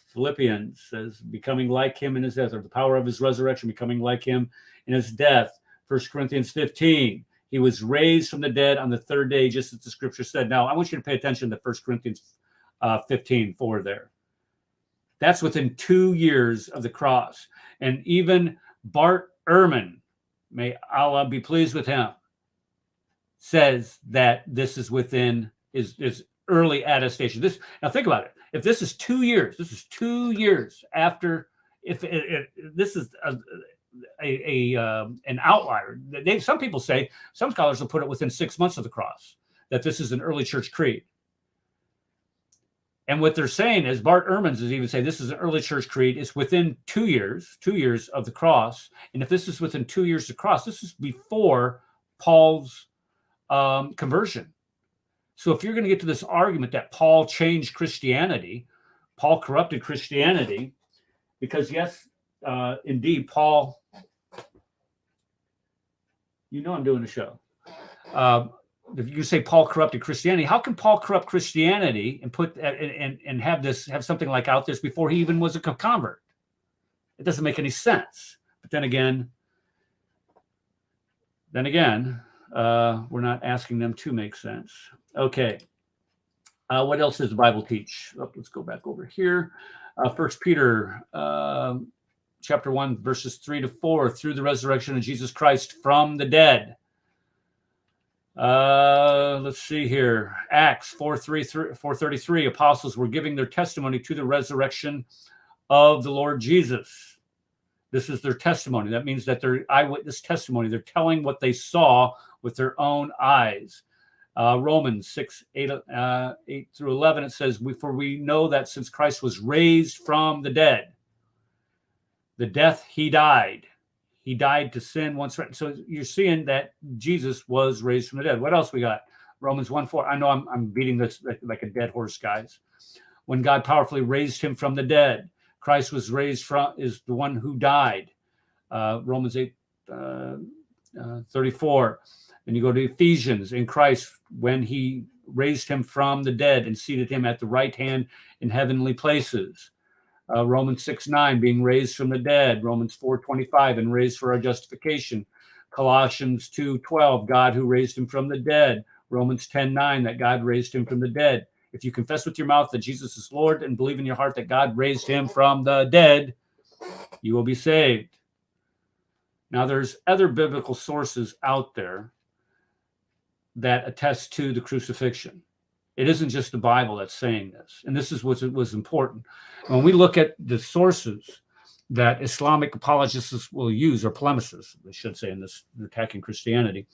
Philippians says, becoming like him in his death, or the power of his resurrection, becoming like him in his death. 1 Corinthians 15, he was raised from the dead on the third day, just as the scripture said. Now, I want you to pay attention to 1 Corinthians 15:4 there. That's within 2 years of the cross. And even Bart Ehrman, may Allah be pleased with him, says that this is within his early attestation. Now think about it. If this is 2 years, this is 2 years after. If this is an outlier, some people say, some scholars will put it within 6 months of the cross, that this is an early church creed. And what they're saying is, Bart Ehrman's is even saying this is an early church creed. It's within 2 years of the cross. And if this is within 2 years of the cross, this is before Paul's conversion. So if you're going to get to this argument that Paul changed Christianity, Paul corrupted Christianity, because yes, indeed, Paul, I'm doing a show. If you say Paul corrupted Christianity, how can Paul corrupt Christianity and put and have something like out this before he even was a convert? It doesn't make any sense. But then again, we're not asking them to make sense. Okay. What else does the Bible teach? Let's go back over here. 1 Peter chapter 1, verses 3-4, through the resurrection of Jesus Christ from the dead. Let's see here. Acts 4:33, apostles were giving their testimony to the resurrection of the Lord Jesus. This is their testimony. That means that their eyewitness testimony. They're telling what they saw with their own eyes. Romans 6:8-11, it says, for we know that since Christ was raised from the dead, the death he died to sin once. So you're seeing that Jesus was raised from the dead. What else we got? Romans 1:4. I know I'm beating this like a dead horse, guys. When God powerfully raised him from the dead, Christ was raised from, is the one who died. Romans 8:34. And you go to Ephesians, in Christ, when he raised him from the dead and seated him at the right hand in heavenly places. Romans 6:9, being raised from the dead. Romans 4:25, and raised for our justification. Colossians 2:12, God who raised him from the dead. Romans 10:9, that God raised him from the dead. If you confess with your mouth that Jesus is Lord and believe in your heart that God raised him from the dead, you will be saved. Now, there's other biblical sources out there that attest to the crucifixion. It isn't just the Bible that's saying this. And this is what was important. When we look at the sources that Islamic apologists will use, or polemicists, I should say, in this attacking Christianity,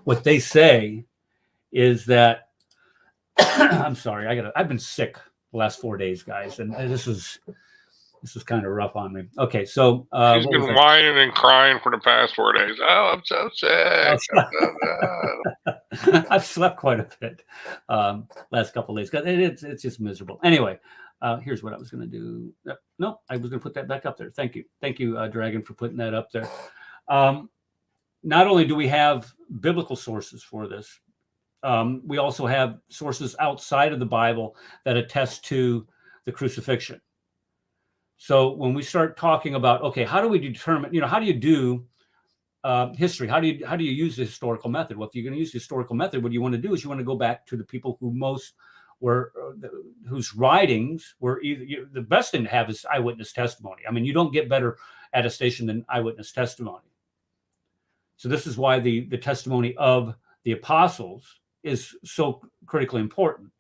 what they say is that, I'm sorry, I've been sick the last 4 days, guys, and this is kind of rough on me. Okay, so he's been whining and crying for the past 4 days. Oh, I'm so sick. I've slept quite a bit last couple of days because it's just miserable. Anyway, here's what I was going to do. No, I was going to put that back up there. Thank you, Dragon, for putting that up there. Not only do we have biblical sources for this, we also have sources outside of the Bible that attest to the crucifixion. So when we start talking about, okay, how do we determine, how do you do history? How do you use the historical method? Well, if you're going to use the historical method, what you want to do is you want to go back to the people who whose writings were the best thing to have is eyewitness testimony. I mean, you don't get better attestation than eyewitness testimony. So this is why the testimony of the apostles is so critically important.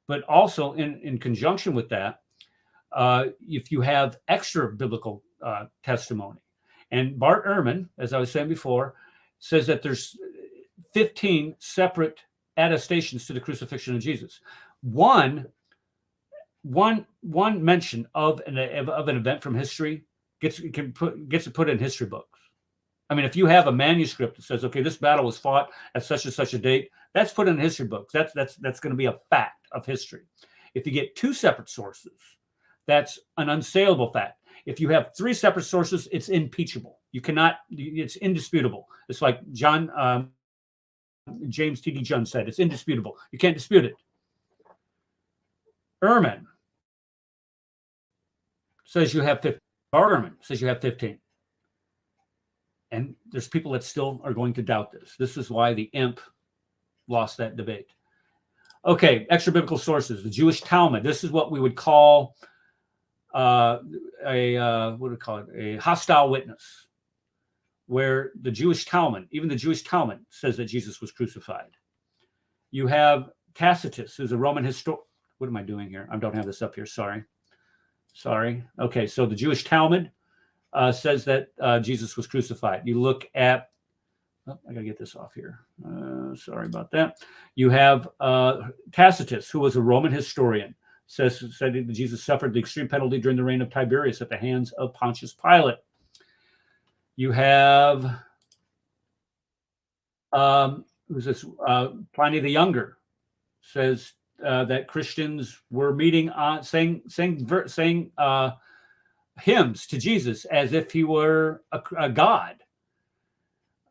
But also in conjunction with that, if you have extra biblical testimony, and Bart Ehrman, as I was saying before, says that there's 15 separate attestations to the crucifixion of Jesus. One mention of an event from history gets it put in history books. I mean, if you have a manuscript that says, okay, this battle was fought at such and such a date, that's put in history books. That's going to be a fact of history. If you get two separate sources, that's an unsaleable fact. If you have three separate sources, it's impeachable. You cannot. It's indisputable. It's like James T.D. Jones said, it's indisputable. You can't dispute it. Ehrman says you have 15. Bart Ehrman says you have 15. And there's people that still are going to doubt this. This is why the imp lost that debate. Okay, extra biblical sources. The Jewish Talmud. This is what we would call a hostile witness, where the Jewish Talmud, even the Jewish Talmud, says that Jesus was crucified. You have Tacitus, who's a Roman historian. What am I doing here? I don't have this up here. Sorry. Okay, so the Jewish Talmud says that Jesus was crucified. You look at, I got to get this off here. Sorry about that. You have Tacitus, who was a Roman historian, said that Jesus suffered the extreme penalty during the reign of Tiberius at the hands of Pontius Pilate. You have who's this? Pliny the Younger says that Christians were meeting on saying hymns to Jesus as if he were a god.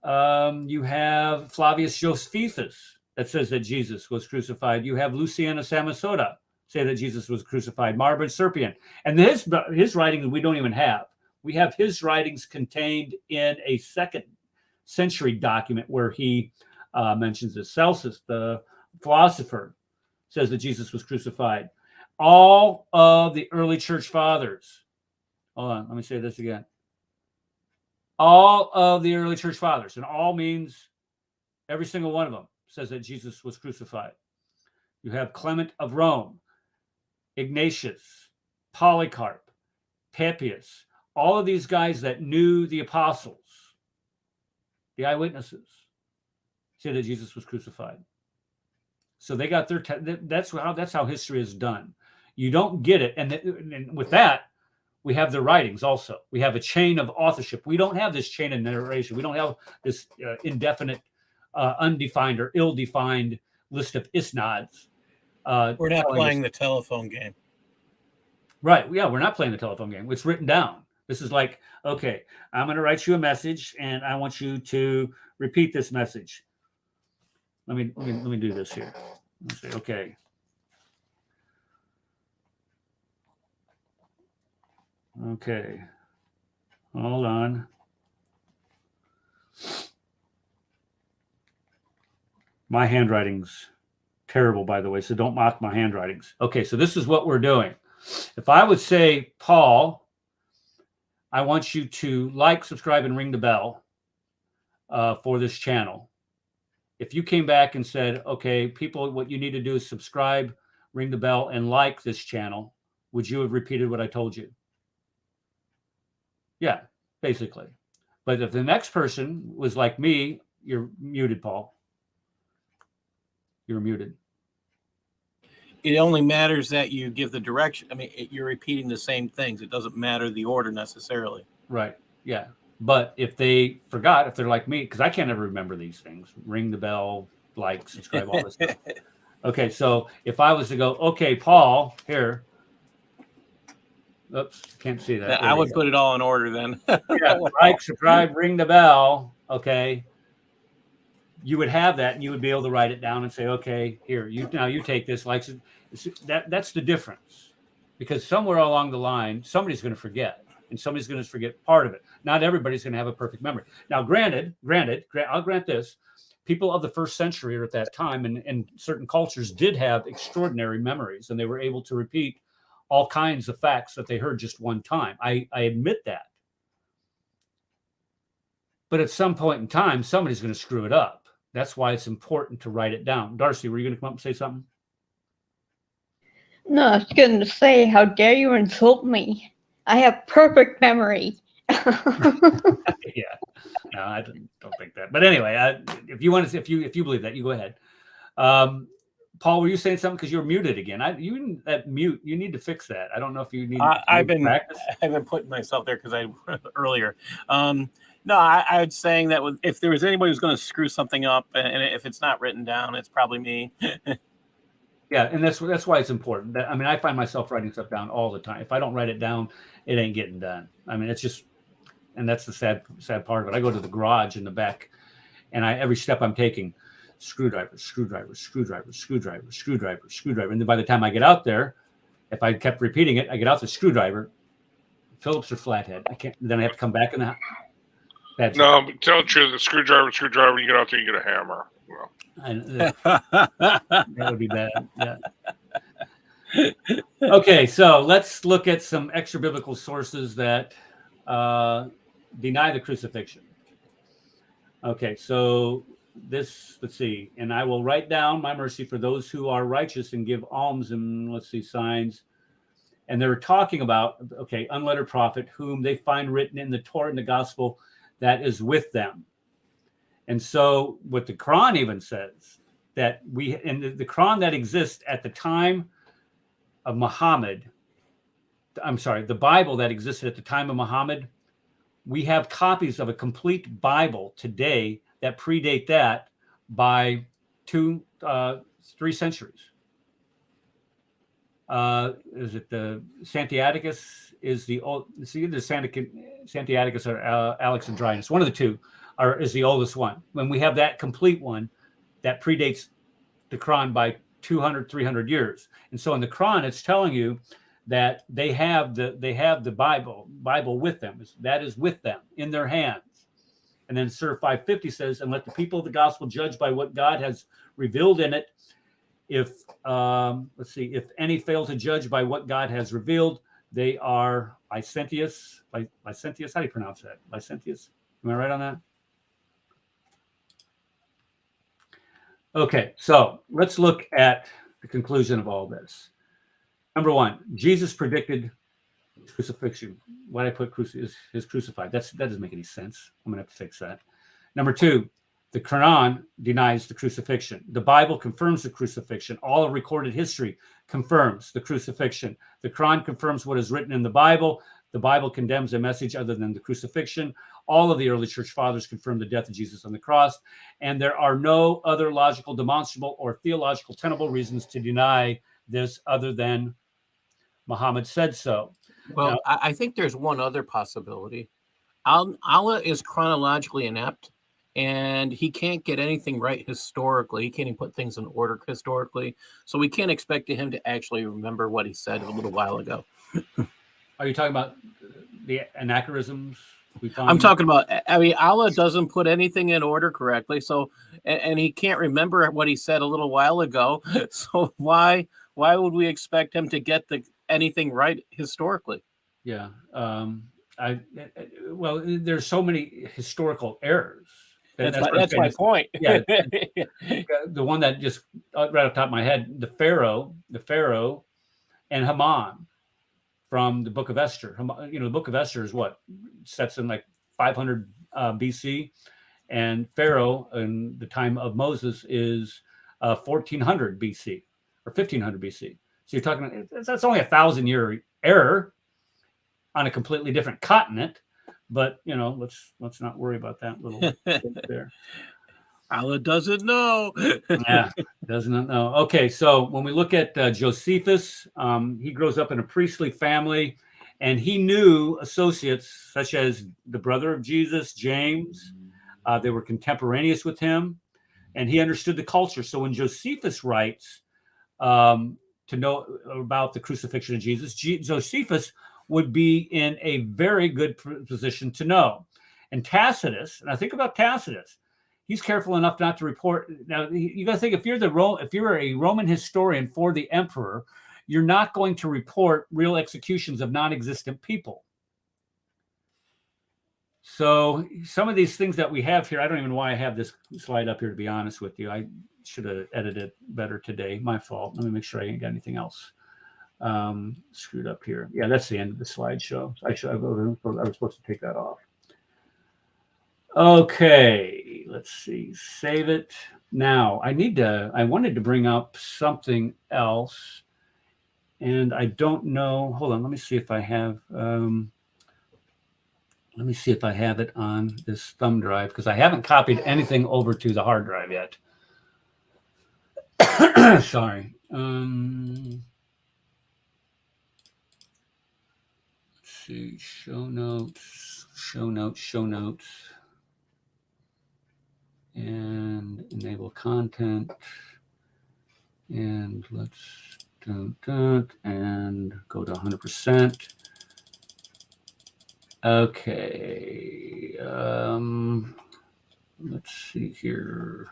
You have Flavius Josephus that says that Jesus was crucified. You have Luciana Samosata say that Jesus was crucified. Marvin Serpian. And his writings we don't even have. We have his writings contained in a 2nd century document where he mentions that Celsus, the philosopher, says that Jesus was crucified. All of the early church fathers. Hold on, let me say this again. All of the early church fathers, and all means every single one of them, says that Jesus was crucified. You have Clement of Rome, Ignatius, Polycarp, Papias, all of these guys that knew the apostles, the eyewitnesses, say that Jesus was crucified. So they got their that's how history is done. You don't get it, and with that, we have the writings also. We have a chain of authorship. We don't have this chain of narration. We don't have this indefinite, undefined or ill-defined list of isnads. We're not playing the telephone game. Right. Yeah, we're not playing the telephone game. It's written down. This is like, okay, I'm going to write you a message, and I want you to repeat this message. Let me do this here. Let's say, okay. Okay. Hold on. My handwriting's terrible, by the way, so don't mock my handwritings. Okay, so this is what we're doing. If I would say, Paul, I want you to like, subscribe, and ring the bell for this channel. If you came back and said, okay, people, what you need to do is subscribe, ring the bell, and like this channel, would you have repeated what I told you? Yeah, basically. But if the next person was like me, you're muted, Paul. You're muted. It only matters that you give the direction. I mean, you're repeating the same things. It doesn't matter the order necessarily. Right. Yeah. But if they forgot, if they're like me, because I can't ever remember these things, ring the bell, like, subscribe, all this stuff. Okay. So if I was to go, okay, Paul, here. Oops, can't see that. I would put it all in order then. Yeah, like, subscribe, ring the bell. Okay. You would have that, and you would be able to write it down and say, okay, here, you take this. Like, that's the difference, because somewhere along the line, somebody's going to forget, and somebody's going to forget part of it. Not everybody's going to have a perfect memory. Now, granted, I'll grant this: people of the 1st century or at that time, and certain cultures did have extraordinary memories, and they were able to repeat all kinds of facts that they heard just one time. I admit that. But at some point in time, somebody's going to screw it up. That's why it's important to write it down. Darcy, were you going to come up and say something? No, I was going to say, how dare you insult me? I have perfect memory. Yeah, no, I don't think that. But anyway, if you want to, if you believe that, you go ahead. Paul, were you saying something? Because you're muted again. You that mute. You need to fix that. I don't know if you need. I've been practice. I've been putting myself there because I earlier. No, I was saying that if there was anybody who's going to screw something up, and if it's not written down, it's probably me. Yeah, and that's why it's important. I mean, I find myself writing stuff down all the time. If I don't write it down, it ain't getting done. I mean, it's just, and that's the sad part of it. I go to the garage in the back, and every step I'm taking, screwdriver, screwdriver, screwdriver, screwdriver, screwdriver, screwdriver. And then by the time I get out there, if I kept repeating it, I get out the screwdriver, Phillips or flathead. I can't. Then I have to come back in the house. No, but tell the truth, the screwdriver, you get out there, you get a hammer. Well. That would be bad. Yeah. Okay, so let's look at some extra biblical sources that deny the crucifixion. Okay, so let's see. And I will write down my mercy for those who are righteous and give alms and signs. And they're talking about, unlettered prophet, whom they find written in the Torah and the gospel that is with them. And so what the Quran even says, that the Quran that exists at the time of Muhammad, the Bible that existed at the time of Muhammad, we have copies of a complete Bible today that predate that by 2-3 centuries. Is it the Sinaiticus is the old? It's either Sinaiticus or Alexandrinus. One of the two is the oldest one. When we have that complete one, that predates the Quran by 200, 300 years. And so in the Quran, it's telling you that they have the Bible with them. That is with them in their hands. And then Surah 550 says, and let the people of the gospel judge by what God has revealed in it. If if any fail to judge by what God has revealed, they are licentious. Licentious, how do you pronounce that? Licentious? Am I right on that? Okay, so let's look at the conclusion of all this. Number one, Jesus predicted crucifixion. Why did I put is crucified? That doesn't make any sense. I'm going to have to fix that. Number two, the Quran denies the crucifixion. The Bible confirms the crucifixion. All of recorded history confirms the crucifixion. The Quran confirms what is written in the Bible. The Bible condemns a message other than the crucifixion. All of the early church fathers confirm the death of Jesus on the cross. And there are no other logical, demonstrable, or theological tenable reasons to deny this other than Muhammad said so. Well, now, I think there's one other possibility. Allah is chronologically inept, and he can't get anything right historically. He can't even put things in order historically. So we can't expect him to actually remember what he said a little while ago. Are you talking about the anachronisms? I'm talking about, Allah doesn't put anything in order correctly. So, and he can't remember what he said a little while ago. So why would we expect him to get anything right historically? Yeah. Well, there's so many historical errors. That's my point. Yeah. The one that just right off the top of my head, the Pharaoh and Haman from the Book of Esther. The Book of Esther is what sets in like 500 BC, and Pharaoh in the time of Moses is 1400 BC or 1500 BC. So you're talking, that's only 1,000-year error on a completely different continent. But let's not worry about that little there. Allah doesn't know. Yeah, doesn't know. Okay, so when we look at Josephus, he grows up in a priestly family, and he knew associates such as the brother of Jesus, James. They were contemporaneous with him, and he understood the culture. So when Josephus writes to know about the crucifixion of Jesus, Josephus would be in a very good position to know. And Tacitus, and I think about Tacitus, he's careful enough not to report. Now, you got to think, if you're a Roman historian for the emperor, you're not going to report real executions of non-existent people. So some of these things that we have here, I don't even know why I have this slide up here, to be honest with you. I should have edited it better today. My fault. Let me make sure I ain't got anything else screwed up here. Yeah, that's the end of the slideshow. I was supposed to take that off. Okay, let's see. Save it. Now, I wanted to bring up something else, and I don't know. Hold on, let me see if I have it on this thumb drive, because I haven't copied anything over to the hard drive yet. Sorry. Let's see. Show notes. And enable content. And let's and go to 100%. Okay. Let's see here.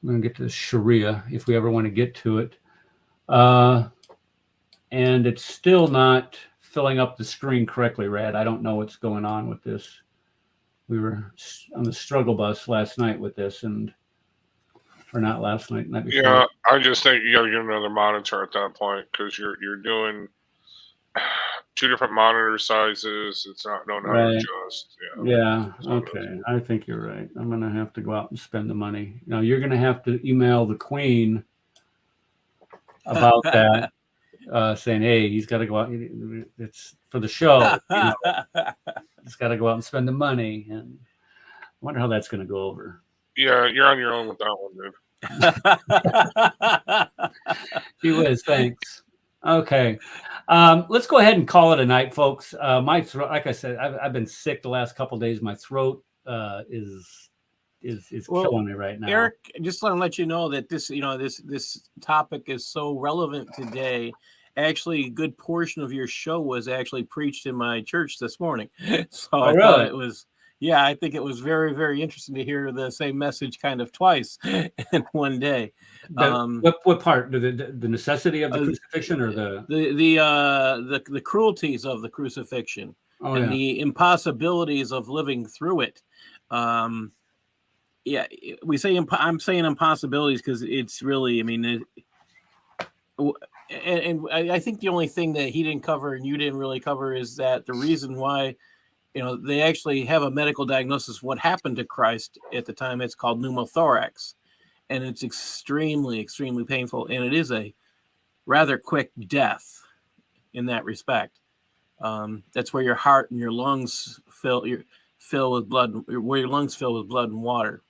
I'm going to get to Sharia if we ever want to get to it. And it's still not filling up the screen correctly, Rad. I don't know what's going on with this. We were on the struggle bus last night with this, or not last night, night before. Yeah, I just think you got to get another monitor at that point, because you're doing 2 different monitor sizes. It's not known how to adjust. Yeah. Okay. I think you're right. I'm going to have to go out and spend the money. Now you're going to have to email the Queen about that, saying, "Hey, he's got to go out. It's for the show. He's got to go out and spend the money." And I wonder how that's going to go over. Yeah, you're on your own with that one, dude. Gee whiz, thanks. Okay. Let's go ahead and call it a night, folks. My throat, like I said, I've been sick the last couple of days. My throat is killing me right now. Eric, just want to let you know that this topic is so relevant today. Actually, a good portion of your show was actually preached in my church this morning. So I thought it was, I think it was very, very interesting to hear the same message kind of twice in one day. What part? The necessity of the crucifixion, or the cruelties of the crucifixion, the impossibilities of living through it. We say I'm saying impossibilities because it's really, I mean, and I think the only thing that he didn't cover and you didn't really cover is that the reason why, they actually have a medical diagnosis of what happened to Christ at the time. It's called pneumothorax, and it's extremely, extremely painful, and it is a rather quick death in that respect. That's where your heart and your lungs fill with blood, where your lungs fill with blood and water,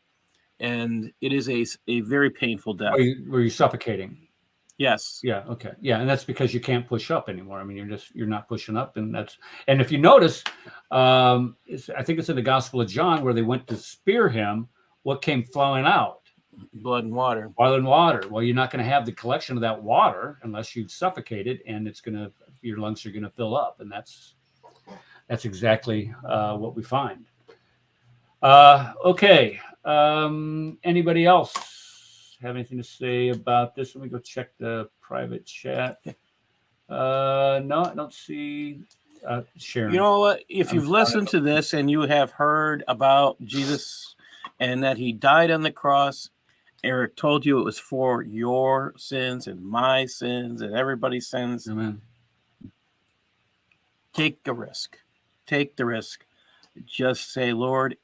and it is a very painful death. Were you suffocating? Yes. Yeah. Okay. Yeah, and that's because you can't push up anymore. I mean, you're not pushing up, and if you notice, I think it's in the Gospel of John where they went to spear him. What came flowing out? Blood and water. Blood and water. Well, you're not going to have the collection of that water unless you've suffocated, and your lungs are going to fill up, and that's exactly what we find. Okay. Anybody else have anything to say about this? Let me go check the private chat. No, I don't see Sharon. You know what? If you've listened to this and you have heard about Jesus and that he died on the cross, Eric told you it was for your sins and my sins and everybody's sins. Amen. Take a risk. Take the risk. Just say, Lord,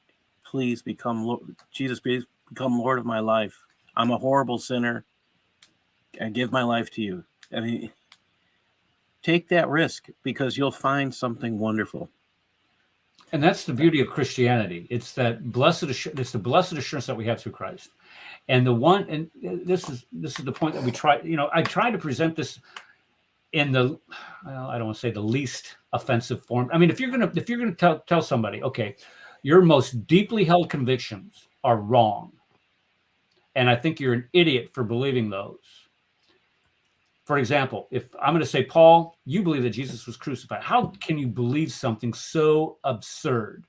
please become Lord. Jesus, please become Lord of my life. I'm a horrible sinner. I give my life to you. I mean, take that risk because you'll find something wonderful. And that's the beauty of Christianity. It's that it's the blessed assurance that we have through Christ. And this is the point that we try. I try to present this in the, I don't want to say the least offensive form. I mean, if you're gonna tell somebody, okay, your most deeply held convictions are wrong, and I think you're an idiot for believing those. For example, if I'm going to say, Paul, you believe that Jesus was crucified. How can you believe something so absurd?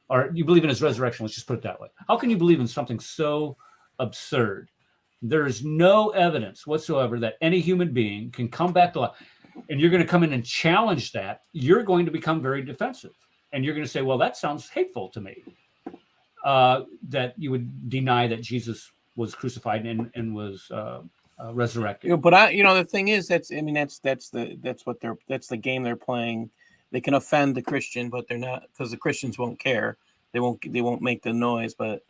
Or you believe in his resurrection. Let's just put it that way. How can you believe in something so absurd? There is no evidence whatsoever that any human being can come back to life. And you're going to come in and challenge that. You're going to become very defensive. and you're going to say, well, that sounds hateful to me. That you would deny that Jesus was crucified and was resurrected. But the thing is, that's the game they're playing. They can offend the Christian, but they're not, because the Christians won't care. They won't make the noise, but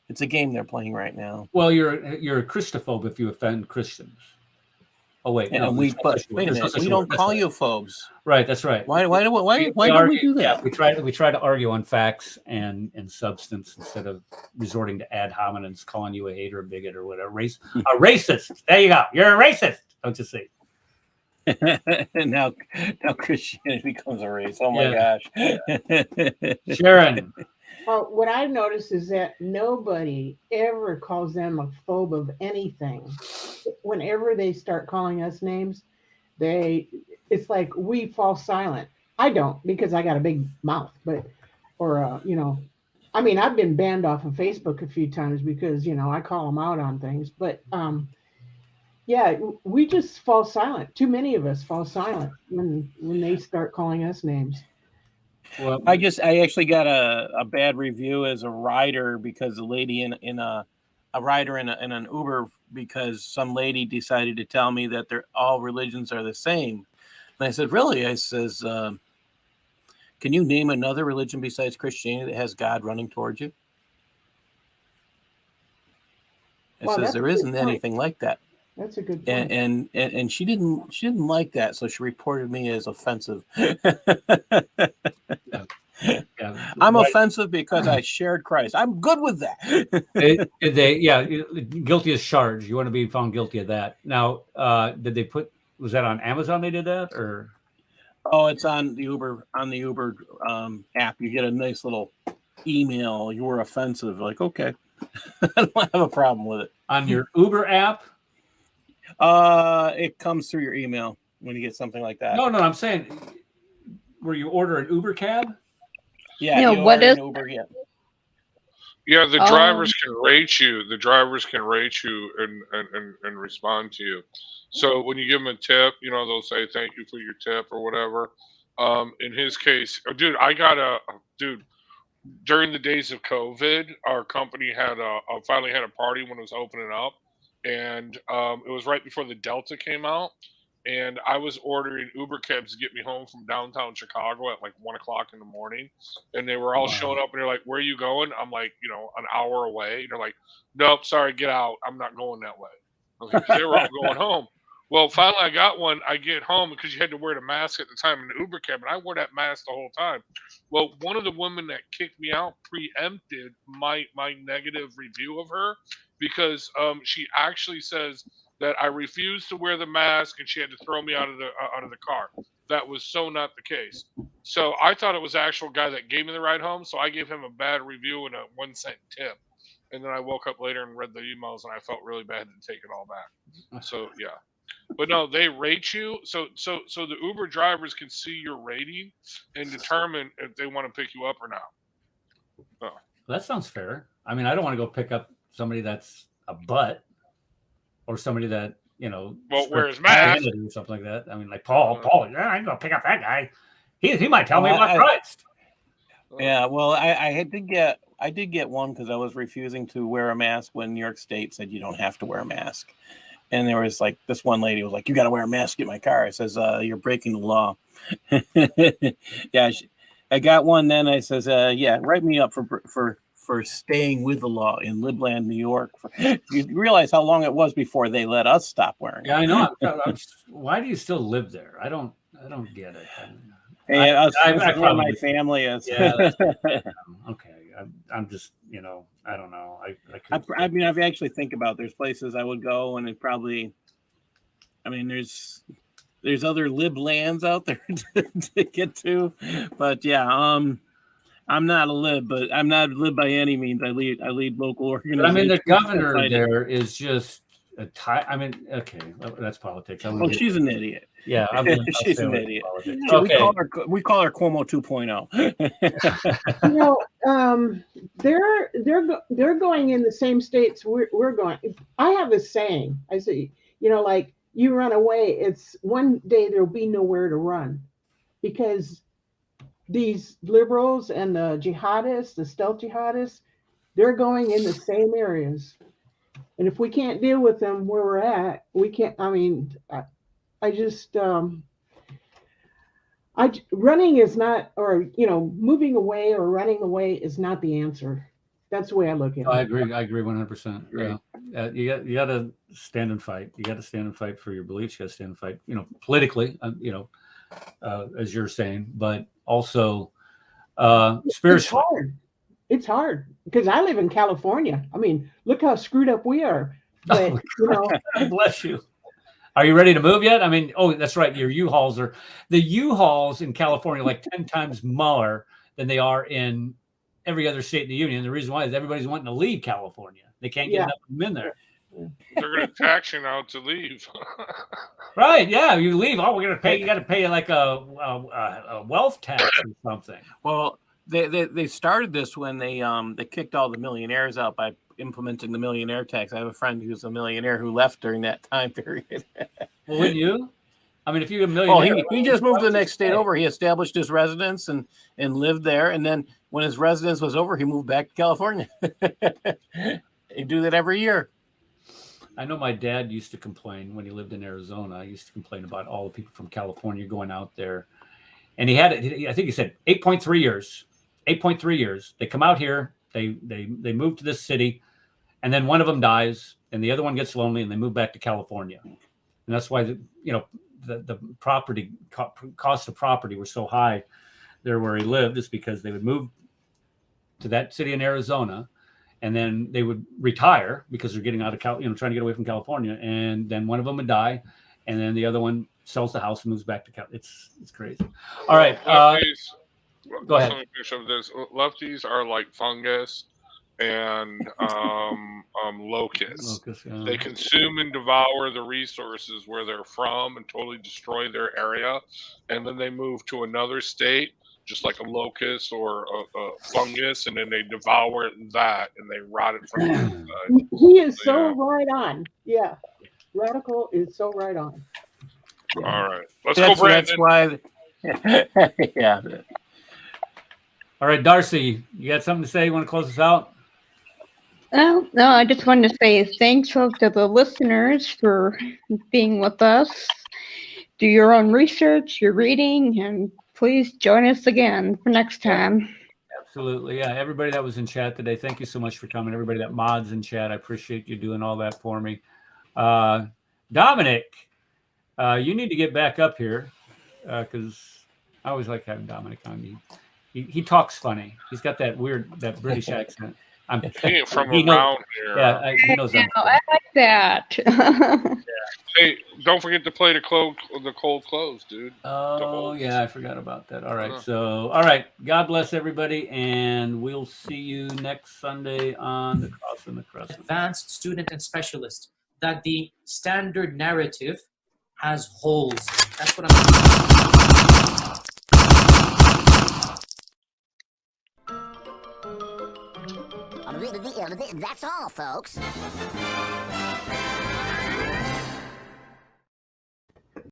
it's a game they're playing right now. Well, you're a Christophobe if you offend Christians. Oh wait, no, wait a minute, we don't call you phobes. Right, that's right. Why do we do that? Yeah, we try to argue on facts and substance instead of resorting to ad hominems, calling you a hater, a bigot, or whatever. A racist. There you go. You're a racist. Don't you see? now Christianity becomes a race. Oh my gosh. Sharon. Well, what I've noticed is that nobody ever calls them a phobe of anything. Whenever they start calling us names, it's like we fall silent. I don't, because I got a big mouth, I've been banned off of Facebook a few times because, I call them out on things, but we just fall silent. Too many of us fall silent when they start calling us names. Well, I actually got a bad review as a rider because a lady in a rider in an Uber, because some lady decided to tell me that all religions are the same. And I said, really? I says, can you name another religion besides Christianity that has God running towards you? I says, there isn't anything like that. That's a good point. And she didn't like that, so she reported me as offensive. I'm offensive because I shared Christ. I'm good with that. Guilty as charged. You want to be found guilty of that. Now, was that on Amazon they did that, or? Oh, it's on the Uber app. You get a nice little email. You were offensive. Like, okay. I don't have a problem with it. On your Uber app? It comes through your email when you get something like that. No, I'm saying, where you order an Uber cab? Yeah, what is Uber? Yeah, the drivers can rate you. The drivers can rate you and respond to you. So when you give them a tip, they'll say thank you for your tip or whatever. In his case, dude, during the days of COVID, our company had finally had a party when it was opening up. And it was right before the Delta came out, and I was ordering Uber cabs to get me home from downtown Chicago at like 1 o'clock in the morning, and they were all showing up, and they're like, "Where are you going?" I'm like, an hour away. And they're like, "Nope, sorry, get out. I'm not going that way." Okay, they were all going home. Well, finally, I got one. I get home because you had to wear the mask at the time in the Uber cab, and I wore that mask the whole time. Well, one of the women that kicked me out preempted my negative review of her, because she actually says that I refused to wear the mask and she had to throw me out of the car. That was so not the case. So I thought it was the actual guy that gave me the ride home, so I gave him a bad review and a 1 cent tip. And then I woke up later and read the emails, and I felt really bad to take it all back. So yeah. But no, they rate you. So the Uber drivers can see your rating and determine if they want to pick you up or not. Oh. That sounds fair. I mean, I don't want to go pick up somebody that's a butt, or somebody that wears mask or something like that. I mean, like Paul. Yeah, I'm gonna pick up that guy. He might tell me about Christ. Yeah, well, I did get one because I was refusing to wear a mask when New York State said you don't have to wear a mask. And there was like this one lady was like, "You got to wear a mask in my car." I says, "You're breaking the law." Yeah, I got one. Then I says, "Yeah, write me up for staying with the law in Libland, New York." You realize how long it was before they let us stop wearing it. Yeah, I know. Why do you still live there? I don't get it. I probably my family is. Yeah. Okay. I'm just, I don't know. I mean, I've actually think about there's places I would go, and it probably, I mean, there's other lib lands out there to get to, but yeah, I'm not a lib, but I'm not a lib by any means. I lead local organizations. But I mean, the governor there is just okay, that's politics. She's an idiot. Yeah, she's an idiot. Okay. We call her Cuomo 2.0. They're going in the same states we're going. I have a saying. I say, like you run away. It's one day there'll be nowhere to run, because these liberals and the jihadists, the stealth jihadists, they're going in the same areas. And if we can't deal with them where we're at, we can't. I mean, I just running is not, or moving away or running away is not the answer. That's the way I look at it. I agree 100%. Yeah. You got to stand and fight. You got to stand and fight for your beliefs. You got to stand and fight, politically, as you're saying, but also spiritually. It's hard because I live in California. I mean, look how screwed up we are. But Bless you. Are you ready to move yet? I mean, that's right. Your the U-Hauls in California, like 10 times more than they are in every other state in the union. The reason why is everybody's wanting to leave California. They can't get enough of them in there. They're going to tax you now to leave. Right? Yeah, you leave. Oh, we're going to pay. You got to pay like a wealth tax or something. Well, they started this when they kicked all the millionaires out by implementing the millionaire tax. I have a friend who's a millionaire who left during that time period. Well, wouldn't you? I mean, if you're a millionaire, he just moved to the next state over. He established his residence and lived there. And then when his residence was over, he moved back to California. They do that every year. I know my dad used to complain when he lived in Arizona. He used to complain about all the people from California going out there. And I think he said 8.3 years. 8.3 years. They come out here. They move to this city, and then one of them dies, and the other one gets lonely, and they move back to California. And that's why the property cost of property were so high there where he lived, is because they would move to that city in Arizona, and then they would retire because they're getting out of trying to get away from California, and then one of them would die, and then the other one sells the house and moves back to California. It's crazy. All right. Go ahead. Lefties are like fungus and locusts. Yeah. They consume and devour the resources where they're from and totally destroy their area. And then they move to another state, just like a locust or a fungus, and then they devour that and they rot it from the inside. He is so right on. Yeah. Radical is so right on. All right. Let's go, Brandon. That's why. Yeah. All right, Darcy, you got something to say? You want to close us out? Oh, no, I just wanted to say thanks to the listeners for being with us. Do your own research, your reading, and please join us again for next time. Absolutely. Yeah, everybody that was in chat today, thank you so much for coming. Everybody that mods in chat, I appreciate you doing all that for me. Dominic, you need to get back up here because I always like having Dominic on me. He talks funny. He's got that British accent. From around here. Yeah, he knows that. I like that. Hey, don't forget to play the cold close, dude. Oh, yeah, I forgot about that. All right. So, all right. God bless everybody, and we'll see you next Sunday on the Cross and the Crescent. Advanced, student, and specialist. That the standard narrative has holes. That's what I'm. That's all, folks.